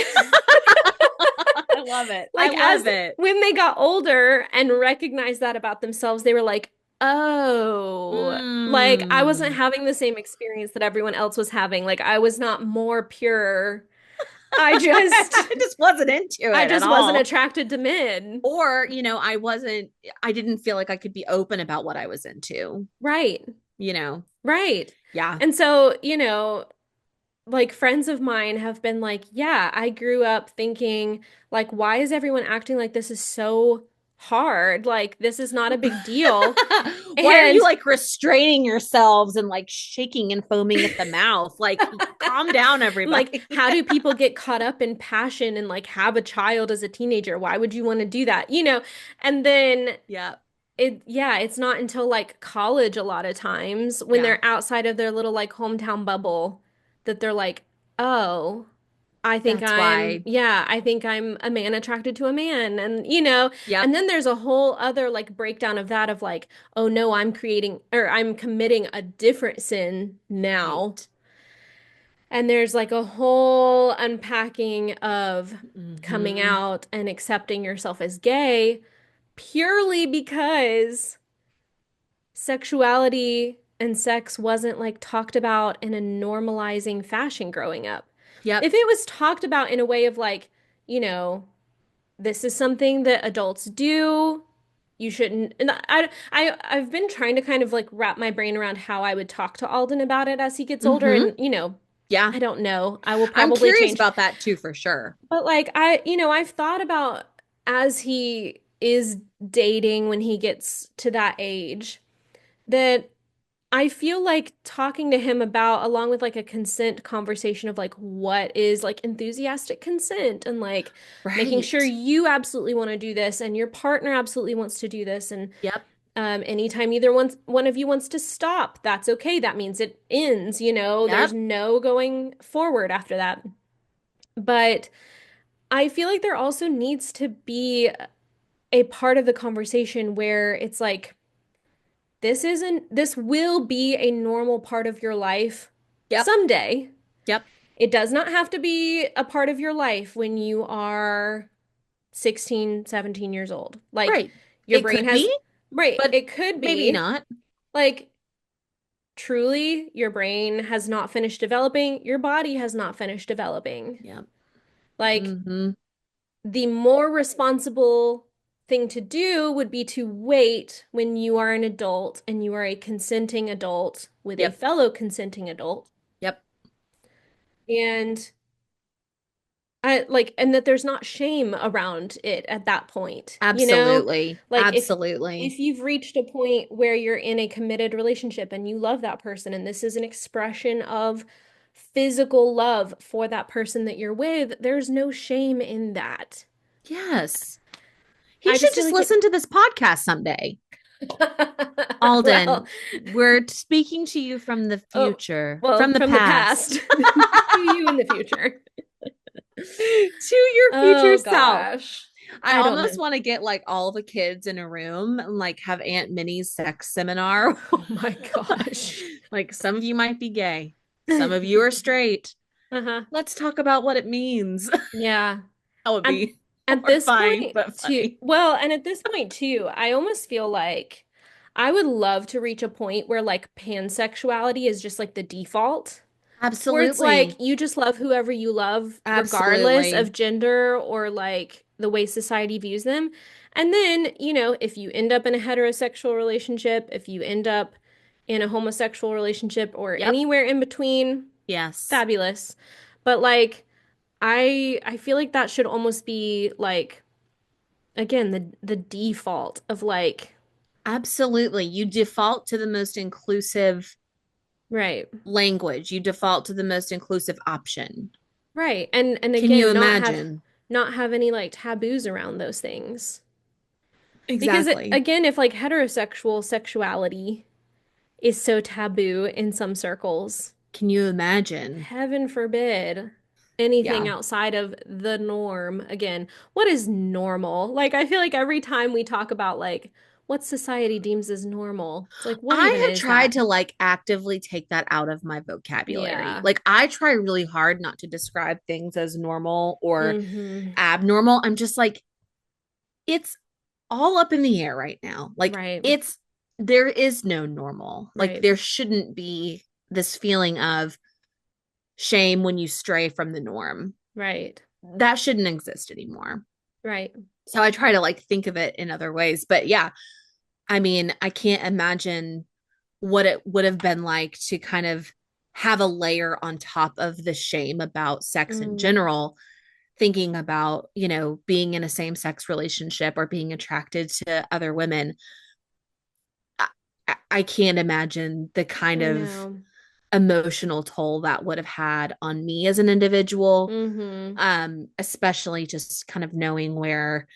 S2: I love it. I
S1: Like, as
S2: love it.
S1: when they got older and recognized that about themselves, they were like, oh, like I wasn't
S2: Mm.
S1: having the same experience that everyone else was having. Like, I was not more pure. I just,
S2: I just wasn't into
S1: I
S2: it at
S1: just wasn't
S2: all.
S1: attracted to men.
S2: Or, I didn't feel like I could be open about what I was into,
S1: Right.
S2: you know?
S1: Right.
S2: Yeah.
S1: And so, you know, like friends of mine have been like, yeah, I grew up thinking, like, why is everyone acting like this is so hard? Like, this is not a big deal.
S2: Why are you
S1: And
S2: like restraining yourselves and like shaking and foaming at the mouth? Like, calm down,
S1: like,
S2: everybody.
S1: how do people get caught up in passion and like have a child as a teenager? Why would you want to do that? You know, and then
S2: Yeah.
S1: yeah, it's not until like college a lot of times when
S2: Yeah.
S1: they're outside of their little like hometown bubble that they're like, oh,
S2: That's why.
S1: I think I'm a man attracted to a man. And, you know,
S2: Yep.
S1: and then there's a whole other like breakdown of that of like, oh no, I'm creating or I'm committing a different sin now.
S2: Right.
S1: And there's like a whole unpacking of coming
S2: Hmm.
S1: out and accepting yourself as gay purely because sexuality and sex wasn't like talked about in a normalizing fashion growing up.
S2: Yep.
S1: If it was talked about in a way of like, you know, this is something that adults do, you shouldn't. And I've been trying to kind of like wrap my brain around how I would talk to Alden about it as he gets older.
S2: Hmm.
S1: And,
S2: Yeah.
S1: I don't know. I will
S2: I'm
S1: probably
S2: curious
S1: change.
S2: about that too, for sure.
S1: But like I've thought about as he is dating when he gets to that age that I feel like talking to him about, along with like a consent conversation of like what is like enthusiastic consent and like making sure
S2: Right.
S1: you absolutely want to do this and your partner absolutely wants to do this. And
S2: Yep.
S1: anytime one of you wants to stop, that's okay. That means it ends, there's
S2: Yep.
S1: no going forward after that. But I feel like there also needs to be a part of the conversation where it's like, this will be a normal part of your life
S2: Yep.
S1: someday.
S2: Yep.
S1: It does not have to be a part of your life when you are 16, 17 years old. Like
S2: Right.
S1: your
S2: It
S1: brain
S2: could be,
S1: has, right,
S2: but
S1: it could
S2: maybe
S1: be
S2: not.
S1: like truly your brain has not finished developing, your body has not finished developing.
S2: Yep.
S1: Like
S2: Hmm.
S1: the more responsible thing to do would be to wait when you are an adult and you are a consenting adult with a
S2: Yep.
S1: fellow consenting adult.
S2: Yep.
S1: And I like, and that there's not shame around it at that point, you know?
S2: Absolutely.
S1: Like
S2: Absolutely.
S1: if you've reached a point where you're in a committed relationship and you love that person and this is an expression of physical love for that person that you're with, there's no shame in that.
S2: Yes. He
S1: I
S2: should
S1: just feel
S2: just
S1: like
S2: listen to this podcast someday.
S1: well,
S2: Alden, we're speaking to you from the
S1: oh,
S2: future,
S1: well,
S2: from the
S1: from the past
S2: past,
S1: to you in the future.
S2: to your future
S1: Oh
S2: self.
S1: gosh.
S2: I
S1: I don't
S2: almost
S1: know.
S2: want to get like all the kids in a room and like have Aunt Minnie's sex seminar.
S1: Oh my gosh.
S2: Like some of you might be gay, some of you are straight.
S1: Uh-huh.
S2: Let's talk about what it means.
S1: Yeah.
S2: That would
S1: At
S2: be
S1: at this
S2: horrifying,
S1: point
S2: but
S1: too,
S2: funny.
S1: well, and at this point too, I almost feel like I would love to reach a point where like pansexuality is just like the default. Where it's like
S2: Absolutely.
S1: you just love whoever you love, regardless
S2: Absolutely.
S1: of gender or like the way society views them. And then, if you end up in a heterosexual relationship, if you end up in a homosexual relationship or
S2: Yep.
S1: anywhere in between,
S2: Yes.
S1: fabulous. But like I feel like that should almost be like again the default of like
S2: Absolutely. You default to the most inclusive
S1: right.
S2: language. You default to the most inclusive option.
S1: Right. And
S2: Can you
S1: again,
S2: imagine?
S1: not have any like taboos around those things. Because
S2: Exactly.
S1: again, if like heterosexual sexuality is so taboo in some circles,
S2: Can you imagine?
S1: heaven forbid anything
S2: Yeah.
S1: outside of the norm. Again, what is normal? Like, I feel like every time we talk about like what society deems as normal, it's like, what
S2: I
S1: even
S2: have
S1: is
S2: tried
S1: that?
S2: to like actively take that out of my vocabulary.
S1: Yeah.
S2: Like I try really hard not to describe things as normal or
S1: Mm-hmm.
S2: abnormal. I'm just like, it's all up in the air right now. Like
S1: Right.
S2: it's there is no normal. Like
S1: Right.
S2: there shouldn't be this feeling of shame when you stray from the norm.
S1: Right.
S2: That shouldn't exist anymore.
S1: Right.
S2: So I try to like think of it in other ways. But yeah, I mean, I can't imagine what it would have been like to kind of have a layer on top of the shame about sex in
S1: Mm.
S2: general, thinking about, being in a same sex relationship or being attracted to other women. I can't imagine the kind
S1: I
S2: of
S1: know.
S2: emotional toll that would have had on me as an individual,
S1: Mm-hmm.
S2: especially just kind of knowing where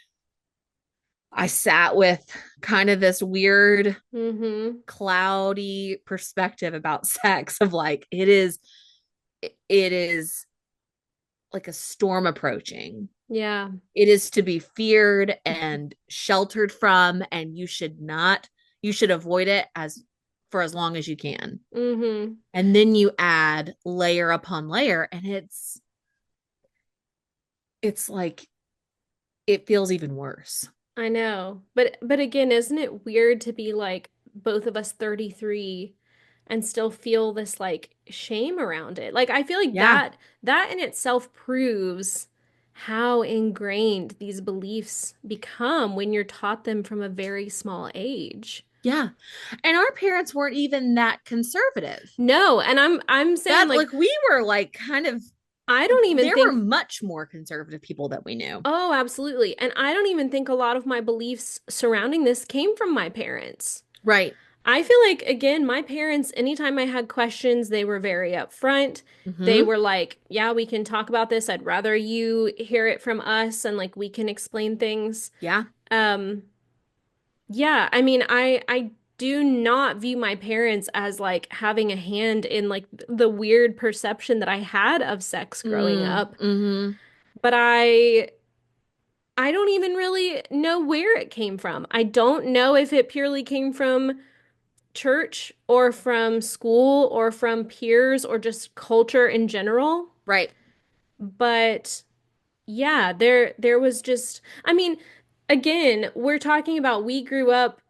S2: I sat with kind of this weird,
S1: Mm-hmm.
S2: cloudy perspective about sex of like, it is like a storm approaching.
S1: Yeah.
S2: It is to be feared and sheltered from, and you should avoid it as for as long as you can.
S1: Mm-hmm.
S2: And then you add layer upon layer, and it's like it feels even worse.
S1: I know. But again, isn't it weird to be like both of us 33 and still feel this like shame around it? Like I feel like
S2: Yeah.
S1: that in itself proves how ingrained these beliefs become when you're taught them from a very small age.
S2: Yeah. And our parents weren't even that conservative.
S1: No, and I'm saying
S2: That
S1: like
S2: like we were like kind of
S1: I don't even
S2: there were
S1: think.
S2: much more conservative people that we knew.
S1: Oh, absolutely. And I don't even think a lot of my beliefs surrounding this came from my parents.
S2: Right.
S1: I feel like, again, my parents, anytime I had questions, they were very upfront. They
S2: Mm-hmm.
S1: were like, yeah, we can talk about this. I'd rather you hear it from us and like we can explain things.
S2: Yeah.
S1: Um, yeah, I mean, I do not view my parents as like having a hand in like the weird perception that I had of sex growing up,
S2: Mm-hmm.
S1: but I don't even really know where it came from. I don't know if it purely came from church or from school or from peers or just culture in general.
S2: Right.
S1: But yeah, there was just I mean, again, we're talking about we grew up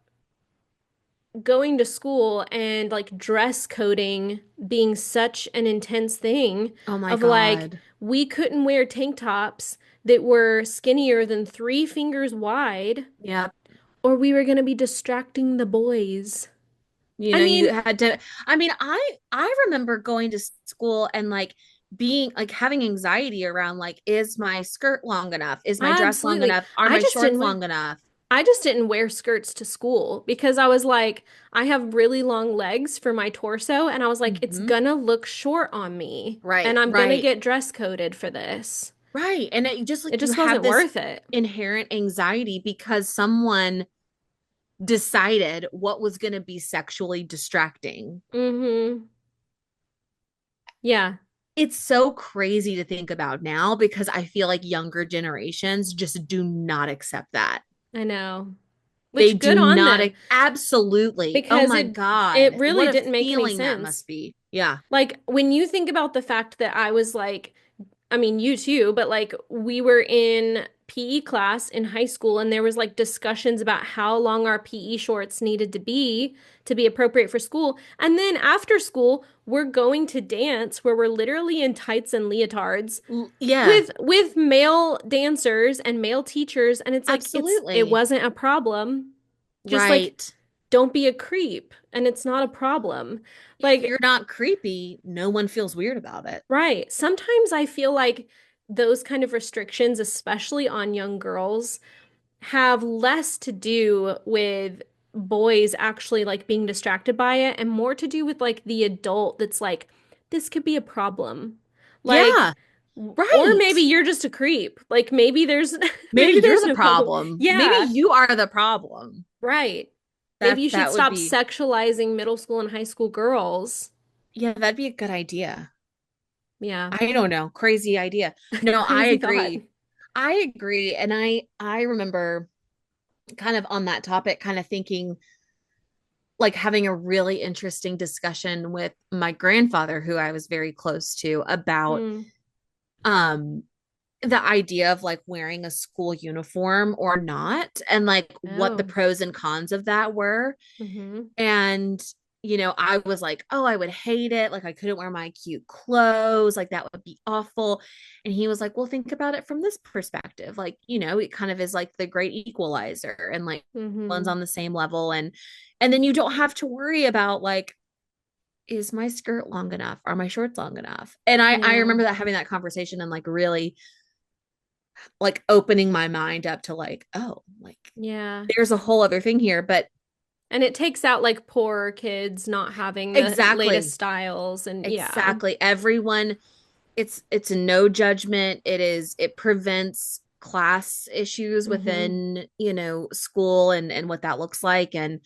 S1: going to school and like dress coding being such an intense thing
S2: Oh my
S1: of like
S2: God.
S1: we couldn't wear tank tops that were skinnier than 3 fingers wide
S2: Yeah.
S1: or we were going to be distracting the boys.
S2: You
S1: I
S2: know, you
S1: mean,
S2: had to, I mean, I remember going to school and like being like having anxiety around like, is my skirt long enough? Is my dress long
S1: absolutely.
S2: enough? Are
S1: I
S2: my
S1: just
S2: shorts
S1: didn't wear
S2: long enough?
S1: I just didn't wear skirts to school because I was like, I have really long legs for my torso, and I was like, it's
S2: Mm-hmm.
S1: gonna look short on me, and
S2: Right,
S1: I'm gonna
S2: right,
S1: get dress coded for this.
S2: right. And it just
S1: It
S2: like you
S1: just
S2: have
S1: wasn't
S2: this
S1: worth it.
S2: inherent anxiety because someone decided what was going to be sexually distracting.
S1: Mm-hmm. Yeah,
S2: It's so crazy to think about now because I feel like younger generations just do not accept that.
S1: I know.
S2: They
S1: Which
S2: do
S1: good on
S2: not
S1: them
S2: absolutely. Oh
S1: because
S2: my
S1: it
S2: God.
S1: really
S2: What a
S1: didn't make any
S2: feeling that
S1: sense.
S2: must be. Yeah.
S1: Like when you think about the fact that I was like, I mean, you too, but like we were in PE class in high school and there was like discussions about how long our PE shorts needed to be appropriate for school. And then after school, we're going to dance where we're literally in tights and leotards
S2: Yeah,
S1: with male dancers and male teachers and it's like it
S2: absolutely.
S1: wasn't a problem. Just like
S2: Right.
S1: don't be a creep and it's not a problem.
S2: If
S1: Like
S2: you're not creepy, no one feels weird about it.
S1: right. Sometimes I feel like those kind of restrictions, especially on young girls, have less to do with boys actually like being distracted by it and more to do with like the adult that's like, this could be a problem. Like,
S2: Yeah,
S1: or maybe
S2: right.
S1: you're just a creep. Like maybe there's
S2: Maybe
S1: maybe
S2: you're
S1: there's
S2: the
S1: no problem.
S2: problem. Maybe
S1: Yeah,
S2: you are the problem.
S1: right. Maybe
S2: That
S1: you should
S2: that would
S1: stop
S2: be
S1: sexualizing middle school and high school girls.
S2: yeah, that'd be a good idea.
S1: Yeah.
S2: I don't know. Crazy idea. No, I
S1: Crazy thought.
S2: agree. I agree. And I remember kind of on that topic, kind of thinking like having a really interesting discussion with my grandfather, who I was very close to, about
S1: Mm.
S2: um the idea of like wearing a school uniform or not, and like what the
S1: Oh.
S2: pros and cons of that were.
S1: Mm-hmm.
S2: And, I was like, oh, I would hate it. Like, I couldn't wear my cute clothes. Like, that would be awful. And he was like, well, think about it from this perspective. Like, it kind of is like the great equalizer and like one's
S1: Mm-hmm.
S2: on the same level. And then you don't have to worry about like, is my skirt long enough? Are my shorts long enough? And I
S1: Yeah.
S2: remember that having that conversation and like really like opening my mind up to like, oh, like
S1: Yeah.
S2: there's a whole other thing here. But
S1: And it takes out like poor kids not having the latest
S2: exactly.
S1: styles and yeah.
S2: Exactly. Everyone, it's a no judgment. It prevents class issues
S1: Mm-hmm.
S2: within, school and what that looks like. And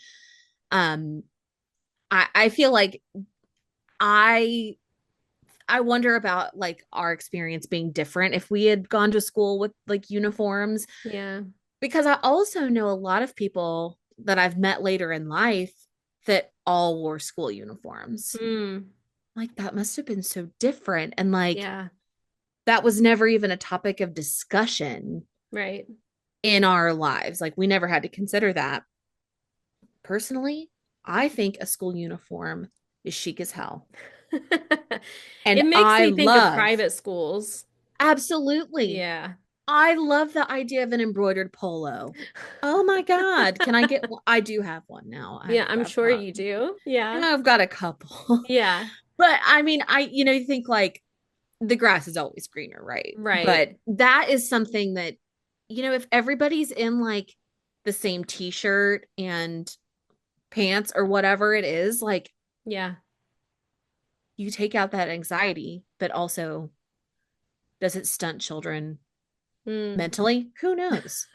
S2: um I feel like I I wonder about like our experience being different if we had gone to school with like uniforms,
S1: Yeah.
S2: because I also know a lot of people that I've met later in life that all wore school uniforms.
S1: Mm,
S2: Like that must have been so different. And like
S1: yeah,
S2: that was never even a topic of discussion
S1: right.
S2: in our lives. Like we never had to consider that. Personally, I think a school uniform is chic as hell. And
S1: It makes
S2: I
S1: me think of
S2: love,
S1: private schools.
S2: absolutely,
S1: Yeah.
S2: I love the idea of an embroidered polo. Oh my God. Can I get one? I do have one now.
S1: Yeah, I'm
S2: I've
S1: sure
S2: got,
S1: you do. Yeah.
S2: I've got a couple.
S1: Yeah.
S2: But I mean, you think like the grass is always greener, right?
S1: Right.
S2: But that is something that, if everybody's in like the same t-shirt and pants or whatever it is, like
S1: Yeah.
S2: you take out that anxiety, but also does it stunt children
S1: Mm.
S2: mentally? Who knows?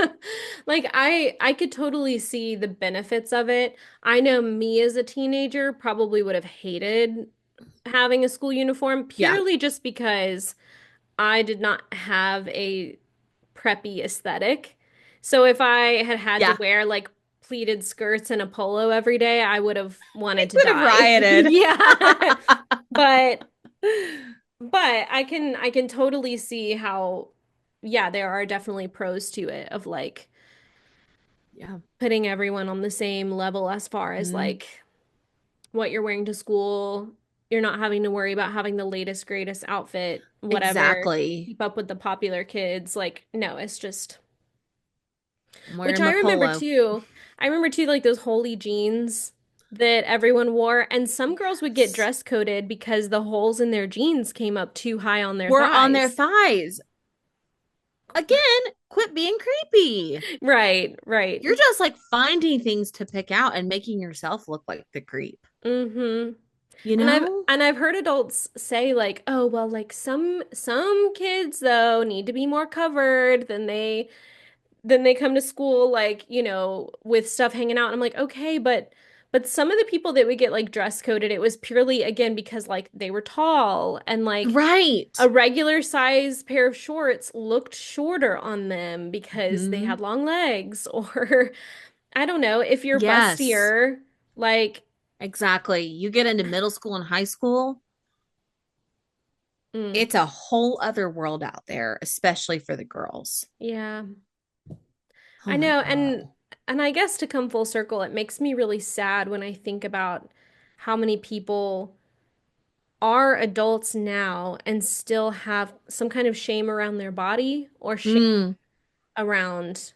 S1: Like I could totally see the benefits of it. I know me as a teenager probably would have hated having a school uniform
S2: Yeah.
S1: purely just because I did not have a preppy aesthetic. So if I had had to
S2: Yeah.
S1: wear like pleated skirts and a polo every day, I would have
S2: You
S1: wanted to
S2: would have
S1: die.
S2: rioted.
S1: Yeah. But I can totally see how yeah, there are definitely pros to it of like
S2: Yeah.
S1: putting everyone on the same level as far as
S2: Mm,
S1: like what you're wearing to school. You're not having to worry about having the latest, greatest outfit, whatever,
S2: exactly.
S1: keep up with the popular kids. Like, no, it's just,
S2: I'm
S1: which
S2: wearing
S1: I
S2: my
S1: remember
S2: polo.
S1: too. I remember too, like those holy jeans that everyone wore. And some girls would get
S2: Yes.
S1: dress coded because the holes in their jeans came up too high on their
S2: We're on their
S1: thighs.
S2: thighs. Again, quit being creepy.
S1: Right, right.
S2: You're just like finding things to pick out and making yourself look like the creep,
S1: Mm-hmm.
S2: you
S1: And I've
S2: know?
S1: and I've heard adults say like, "Oh, well, like some kids though need to be more covered than they come to school like, with stuff hanging out." And I'm like, "Okay, but some of the people that would get like dress coded, it was purely again because like they were tall and like
S2: Right.
S1: a regular size pair of shorts looked shorter on them because they
S2: Hmm.
S1: had long legs or I don't know, if you're
S2: Yes,
S1: bustier, like
S2: exactly. You get into middle school and high school,
S1: mm,
S2: it's a whole other world out there, especially for the girls.
S1: yeah.
S2: Oh
S1: I
S2: my
S1: know,
S2: God.
S1: and I guess to come full circle, it makes me really sad when I think about how many people are adults now and still have some kind of shame around their body or shame
S2: Mm,
S1: around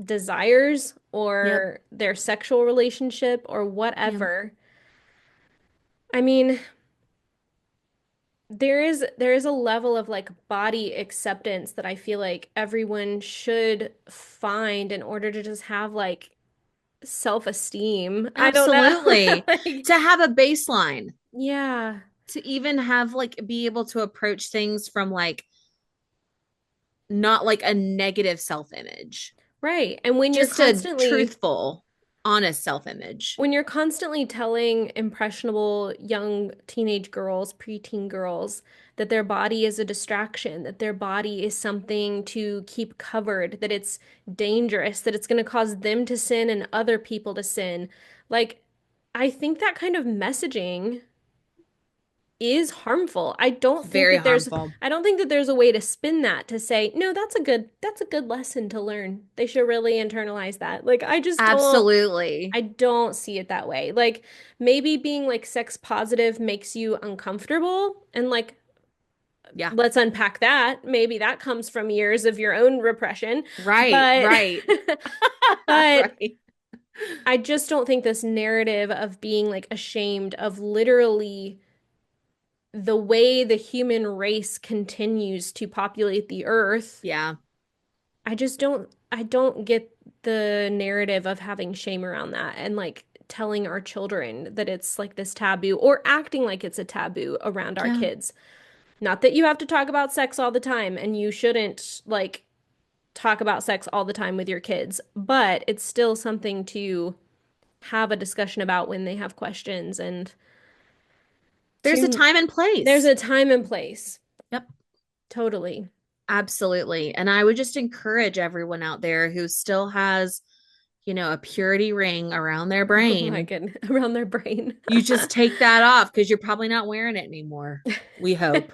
S1: desires
S2: yep.
S1: or their sexual relationship or
S2: Yep.
S1: whatever. I mean, there is a level of like body acceptance that I feel like everyone should find in order to just have like self-esteem. I don't know.
S2: Absolutely.
S1: Like,
S2: To have a baseline,
S1: yeah,
S2: to even have like be able to approach things from like not like a negative self-image,
S1: right. And when you're
S2: just a
S1: constantly
S2: truthful, honest self-image.
S1: when you're constantly telling impressionable young teenage girls, preteen girls, that their body is a distraction, that their body is something to keep covered, that it's dangerous, that it's going to cause them to sin and other people to sin. Like, I think that kind of messaging is harmful. I don't
S2: It's
S1: think
S2: very
S1: that there's
S2: harmful.
S1: I don't think that there's a way to spin that to say, no, that's a good lesson to learn. They should really internalize that. Like I just don't
S2: Absolutely.
S1: I don't see it that way. Like maybe being like sex positive makes you uncomfortable and like
S2: Yeah.
S1: let's unpack that. Maybe that comes from years of your own repression.
S2: Right,
S1: But
S2: right.
S1: but
S2: Right.
S1: I just don't think this narrative of being like ashamed of literally the way the human race continues to populate the earth,
S2: Yeah.
S1: I don't get the narrative of having shame around that and like telling our children that it's like this taboo or acting like it's a taboo around our
S2: Yeah.
S1: kids. Not that you have to talk about sex all the time and you shouldn't like talk about sex all the time with your kids, but it's still something to have a discussion about when they have questions and
S2: There's a
S1: to
S2: time and
S1: there's
S2: place.
S1: a time and place.
S2: Yep.
S1: Totally.
S2: Absolutely. And I would just encourage everyone out there who still has, a purity ring around their
S1: Oh my
S2: brain,
S1: goodness, around their brain.
S2: you just take that off because you're probably not wearing it anymore. We hope.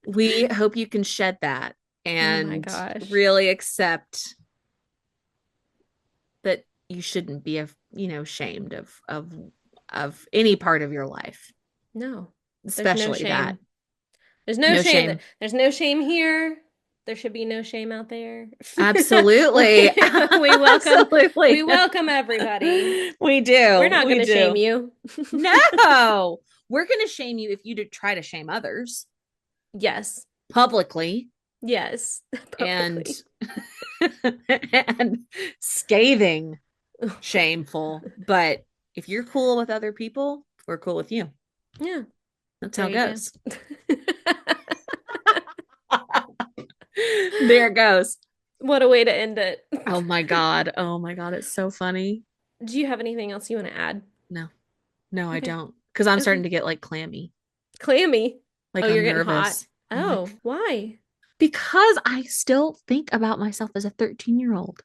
S2: We hope you can shed that
S1: Oh my
S2: and
S1: gosh.
S2: really accept that you shouldn't be, shamed of any part of your life,
S1: No, there's no
S2: especially that.
S1: shame. There's no
S2: No
S1: shame.
S2: shame.
S1: There's no shame here. There should be no shame out there.
S2: Absolutely.
S1: We welcome we
S2: Absolutely.
S1: welcome everybody.
S2: We
S1: We're
S2: do.
S1: not going
S2: We
S1: to shame
S2: do.
S1: you.
S2: No, we're going to shame you if you try to shame others
S1: Yes.
S2: publicly
S1: Yes.
S2: and
S1: Publicly.
S2: and scathing, shameful. But if you're cool with other people, we're cool with you.
S1: Yeah,
S2: That's how
S1: there
S2: it
S1: you go.
S2: goes. There it goes.
S1: What a way to end it.
S2: Oh my God. Oh my God. It's so funny.
S1: Do you have anything else you want to add?
S2: No, no, I
S1: Okay.
S2: don't. Because I'm starting
S1: Okay.
S2: to get like clammy.
S1: Clammy. Oh,
S2: Like
S1: you're
S2: I'm
S1: getting hot.
S2: nervous. I'm like,
S1: Oh, why?
S2: because I still think about myself as a 13-year-old.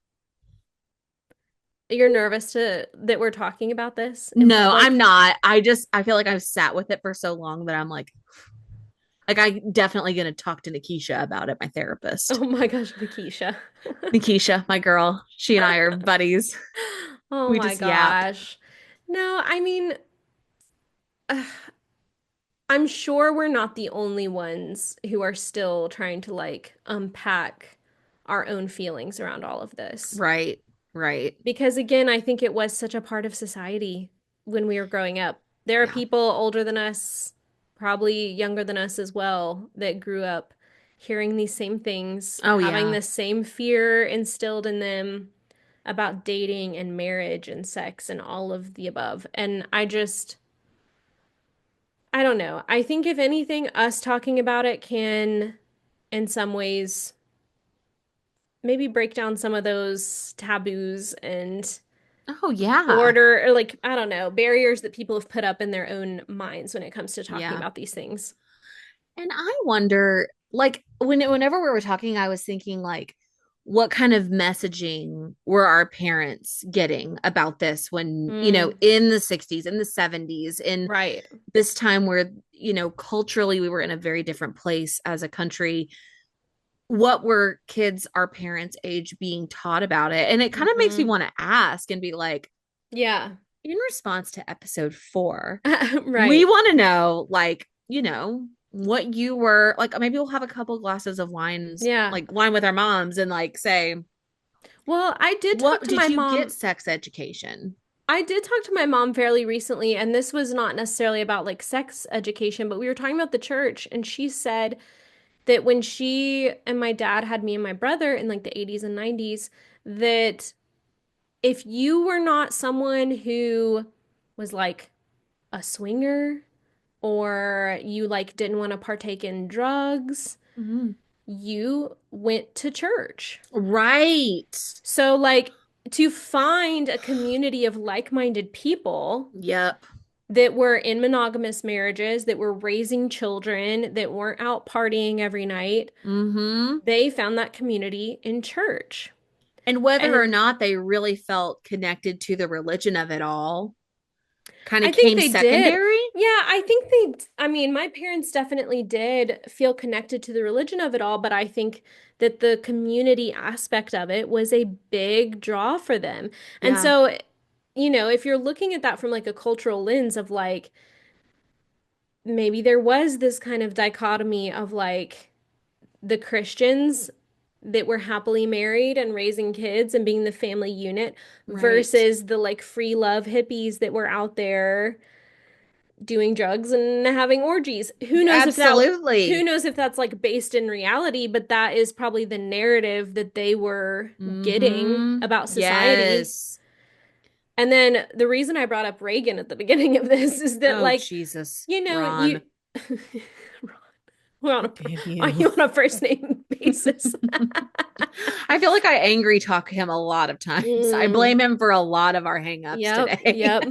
S1: You're nervous to that we're talking about this in
S2: No, I'm
S1: public?
S2: not. I feel like I've sat with it for so long that I'm like I definitely gonna talk to Nikisha about it, my therapist.
S1: Oh my gosh, Nikisha.
S2: Nikisha, my girl, she and I are buddies.
S1: Oh
S2: We
S1: my
S2: just yap.
S1: gosh. No, I mean, I'm sure we're not the only ones who are still trying to like unpack our own feelings around all of this.
S2: Right, right.
S1: Because again, I think it was such a part of society when we were growing up. There are
S2: Yeah.
S1: people older than us, probably younger than us as well, that grew up hearing these same things,
S2: Oh
S1: having
S2: yeah.
S1: the same fear instilled in them about dating and marriage and sex and all of the above. And I don't know. I think if anything, us talking about it can, in some ways, maybe break down some of those taboos and
S2: Oh yeah.
S1: border or like I don't know, barriers that people have put up in their own minds when it comes to talking
S2: Yeah.
S1: about these things.
S2: And I wonder, like, whenever we were talking, I was thinking, like, what kind of messaging were our parents getting about this when,
S1: Mm,
S2: in the 60s, in the 70s, in
S1: right.
S2: this time where, culturally we were in a very different place as a country. What were kids our parents' age being taught about it? And it kind of makes me
S1: Hmm.
S2: want to ask and be like,
S1: Yeah.
S2: in response to episode 4, we
S1: Right.
S2: want to know, like, what you were like. Maybe we'll have a couple glasses of wines,
S1: Yeah.
S2: like wine with our moms, and like say,
S1: Well, I did talk
S2: what
S1: to
S2: did
S1: my
S2: you get
S1: mom.
S2: sex education?
S1: I did talk to my mom fairly recently, and this was not necessarily about like sex education, but we were talking about the church, and she said that when she and my dad had me and my brother in like the 80s and 90s, that if you were not someone who was like a swinger or you like didn't want to partake in drugs,
S2: Mhm.
S1: you went to church.
S2: Right.
S1: So like to find a community of like-minded people
S2: Yep.
S1: that were in monogamous marriages, that were raising children, that weren't out partying every night,
S2: Mm-hmm.
S1: they found that community in church.
S2: And whether or
S1: And
S2: not they really felt connected to the religion of it all kind of
S1: I think
S2: came
S1: they did.
S2: secondary.
S1: Yeah, I think they, I mean, my parents definitely did feel connected to the religion of it all, but I think that the community aspect of it was a big draw for them. And
S2: Yeah.
S1: so, if you're looking at that from like a cultural lens of like, maybe there was this kind of dichotomy of like the Christians that were happily married and raising kids and being the family unit
S2: Right.
S1: versus the like free love hippies that were out there doing drugs and having orgies. Who
S2: Absolutely.
S1: knows if that's like based in reality, but that is probably the narrative that they were getting
S2: Mm-hmm.
S1: about society.
S2: Yes.
S1: And then the reason I brought up Reagan at the beginning of this is that
S2: Oh,
S1: like,
S2: Jesus.
S1: you
S2: Ron.
S1: we're on a
S2: Damn
S1: are
S2: you.
S1: you on a first name basis?
S2: I feel like I angry talk him a lot of times. I
S1: Mm,
S2: blame him for a lot of our hangups
S1: yep,
S2: today.
S1: yep.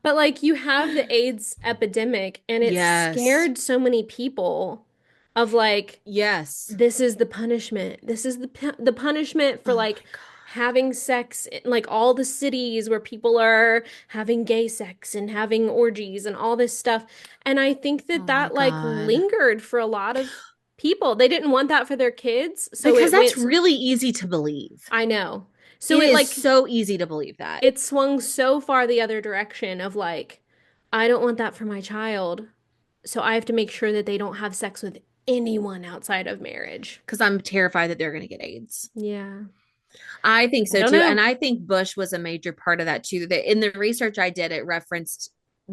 S1: But like you have the AIDS epidemic and it
S2: Yes.
S1: scared so many people of like
S2: Yes.
S1: this is the punishment. This is the punishment for
S2: Oh my
S1: like
S2: God.
S1: having sex in like all the cities where people are having gay sex and having orgies and all this stuff. And I think that
S2: Oh my
S1: that like
S2: God.
S1: lingered for a lot of people. They didn't want that for their kids, so
S2: Because
S1: it
S2: that's
S1: went,
S2: really easy to believe.
S1: I know. So
S2: It
S1: it
S2: is
S1: like
S2: so easy to believe that.
S1: it swung so far the other direction of like, I don't want that for my child, so I have to make sure that they don't have sex with anyone outside of marriage.
S2: Because I'm terrified that they're going to get AIDS.
S1: Yeah.
S2: I think
S1: I
S2: so
S1: don't
S2: too. And
S1: know.
S2: I think Bush was a major part of that too. That in the research I did, it referenced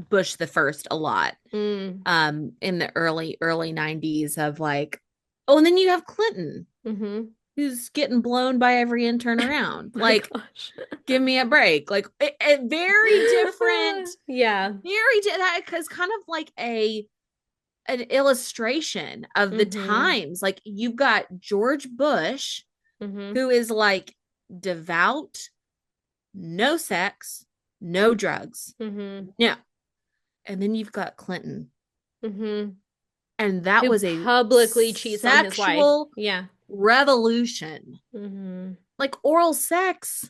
S2: Bush the first a lot
S1: Mm.
S2: in the early 90s of like, oh, and then you have Clinton,
S1: Mm-hmm.
S2: who's getting blown by every intern around.
S1: My
S2: Like,
S1: gosh.
S2: give me a break. Like, very different,
S1: Yeah.
S2: that is kind of like an illustration of the
S1: Mm-hmm.
S2: times. Like, you've got George Bush,
S1: Mm-hmm.
S2: who is like devout, no sex, no drugs.
S1: Mm-hmm.
S2: No. And then you've got Clinton.
S1: Mm-hmm.
S2: And that
S1: Who
S2: was a
S1: publicly cheats on his wife.
S2: sexual
S1: Yeah.
S2: revolution.
S1: Mm-hmm.
S2: Like oral sex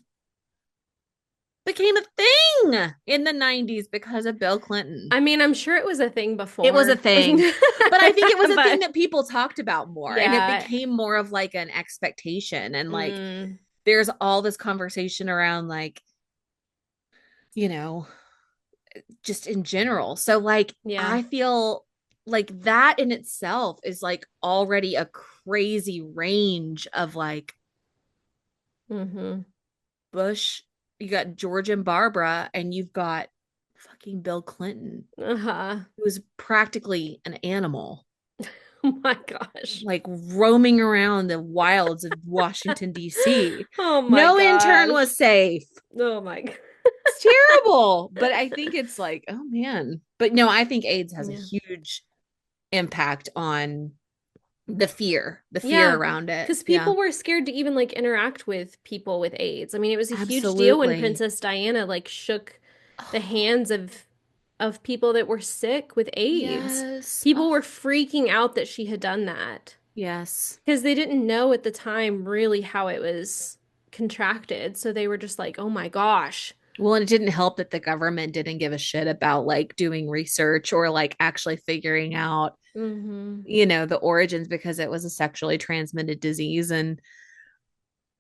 S2: became a thing in the 90s because of Bill Clinton.
S1: I mean, I'm sure it was a thing
S2: It was a
S1: before.
S2: thing. But I think it was a thing
S1: But
S2: that people talked about more and it
S1: yeah.
S2: became more of like an expectation. And like
S1: Mm,
S2: there's all this conversation around like, you know, just in general. So like
S1: yeah.
S2: I feel like that in itself is like already a crazy range of like
S1: Mm-hmm.
S2: Bush, you got George and Barbara, and you've got fucking Bill Clinton,
S1: Uh-huh.
S2: who was practically an animal,
S1: Oh my gosh.
S2: like roaming around the wilds of Washington, D.C.
S1: Oh my
S2: No intern
S1: gosh.
S2: was safe.
S1: Oh my God.
S2: It's terrible. But I think it's like, oh man. But no, I think AIDS has a
S1: Yeah.
S2: huge impact on the fear
S1: Yeah.
S2: around it.
S1: Because
S2: Yeah,
S1: people were scared to even like interact with people with AIDS. I mean, it was a huge deal when
S2: absolutely.
S1: Princess Diana like shook the
S2: Oh,
S1: hands of people that were sick with AIDS.
S2: yes.
S1: People
S2: Oh,
S1: were freaking out that she had done that
S2: yes.
S1: because they didn't know at the time really how it was contracted. So they were just like, "Oh my gosh."
S2: Well, and it didn't help that the government didn't give a shit about like doing research or like actually figuring out,
S1: Hmm.
S2: the origins because it was a sexually transmitted disease. And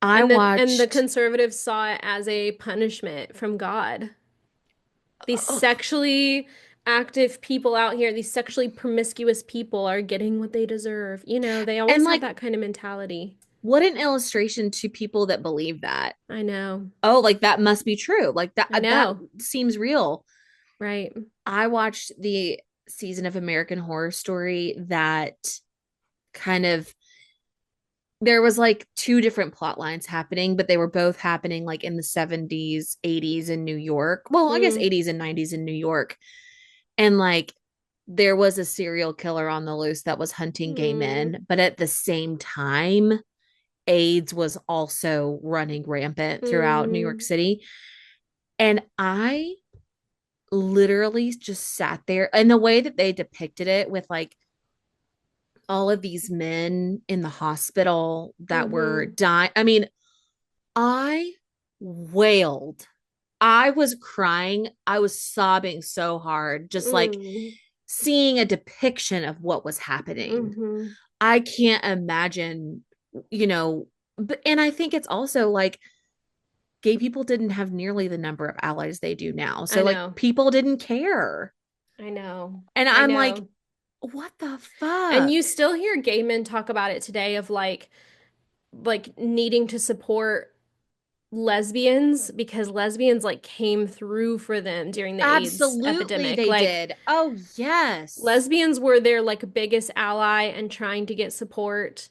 S2: I
S1: And the
S2: watched,
S1: conservatives saw it as a punishment from God. These
S2: oh,
S1: sexually active people out here, these sexually promiscuous people are getting what they deserve. They
S2: and
S1: always have
S2: like,
S1: that kind of mentality.
S2: what an illustration to people that believe that.
S1: I know.
S2: Oh, like that must be true. Like
S1: I
S2: that
S1: know.
S2: seems real.
S1: Right.
S2: I watched the season of American Horror Story that kind of there was like two different plot lines happening, but they were both happening like in the 70s, 80s in New York. Well, I guess
S1: Mm,
S2: 80s and 90s in New York. And like there was a serial killer on the loose that was hunting gay
S1: mm,
S2: men, but at the same time, AIDS was also running rampant throughout New York
S1: mm,
S2: City. And I literally just sat there and the way that they depicted it with like all of these men in the hospital that were
S1: mm-hmm,
S2: dying. I mean, I wailed. I was crying. I was sobbing so hard, just like
S1: mm,
S2: seeing a depiction of what was happening.
S1: mm-hmm.
S2: I can't imagine, you know, but and I think it's also like gay people didn't have nearly the number of allies they do now.
S1: I
S2: So like
S1: know.
S2: people didn't care.
S1: I know.
S2: And
S1: I
S2: I'm like,
S1: know.
S2: what the
S1: And you
S2: fuck?
S1: still hear gay men talk about it today of like needing to support lesbians because lesbians like came through for them during the AIDS
S2: Absolutely
S1: epidemic.
S2: they
S1: Like
S2: did. Oh, yes.
S1: lesbians were their like biggest ally and trying to get support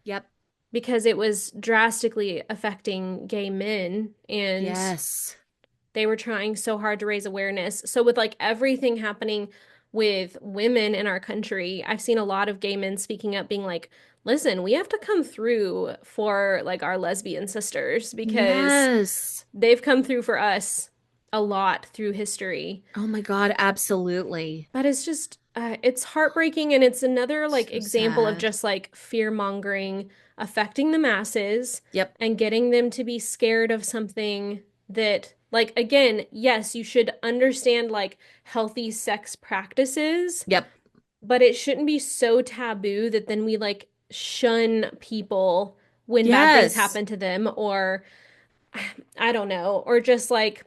S2: Yep.
S1: because it was drastically affecting gay men and
S2: Yes.
S1: they were trying so hard to raise awareness. So with like everything happening with women in our country, I've seen a lot of gay men speaking up being like, "Listen, we have to come through for like our lesbian sisters because
S2: Yes.
S1: they've come through for us a lot through history."
S2: Oh my God, absolutely.
S1: But it's just it's heartbreaking and it's another like
S2: So
S1: example of
S2: sad.
S1: just like fear mongering affecting the masses
S2: Yep.
S1: and getting them to be scared of something that, like, again, yes, you should understand like healthy sex practices,
S2: Yep.
S1: but it shouldn't be so taboo that then we like shun people when bad things
S2: Yes.
S1: happen to them, or I don't know, or just like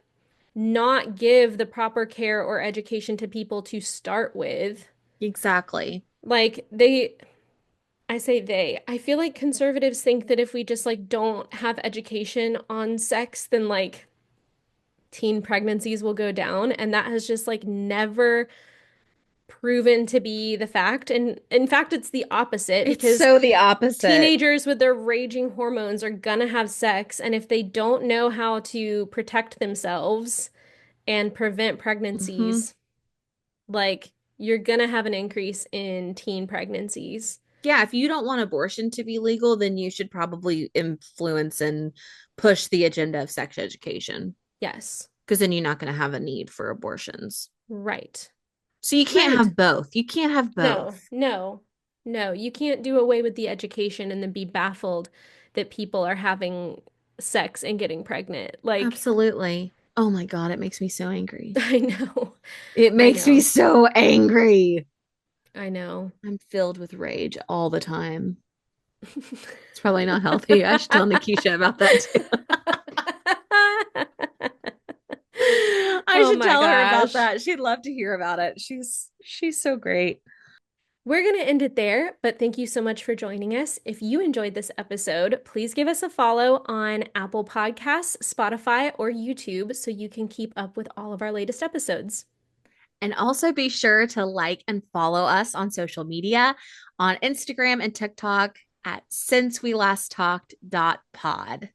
S1: not give the proper care or education to people to start with.
S2: Exactly.
S1: Like I say they, I feel like conservatives think that if we just like don't have education on sex, then like teen pregnancies will go down. And that has just like never proven to be the fact. And in fact, it's the opposite
S2: It's
S1: because
S2: so the opposite.
S1: teenagers with their raging hormones are gonna have sex. And if they don't know how to protect themselves and prevent
S2: Hmm.
S1: pregnancies, like you're gonna have an increase in teen pregnancies.
S2: Yeah, if you don't want abortion to be legal, then you should probably influence and push the agenda of sex education
S1: Yes.
S2: because then you're not going to have a need for abortions.
S1: Right.
S2: So you can't
S1: Right.
S2: have both. You can't have
S1: No,
S2: both.
S1: no, no. You can't do away with the education and then be baffled that people are having sex and getting pregnant. Like,
S2: Absolutely. Oh my God, it makes me so angry.
S1: I know.
S2: It
S1: I
S2: makes me
S1: know.
S2: so angry.
S1: I know.
S2: I'm filled with rage all the time. It's probably not healthy. I should tell Nikisha about that too. I
S1: Oh
S2: should
S1: my
S2: tell her about
S1: gosh.
S2: that. She'd love to hear about it. She's so great.
S1: We're going to end it there, but thank you so much for joining us. If you enjoyed this episode, please give us a follow on Apple Podcasts, Spotify, or YouTube so you can keep up with all of our latest episodes.
S2: And also be sure to like and follow us on social media on Instagram and TikTok at since we last talked.pod.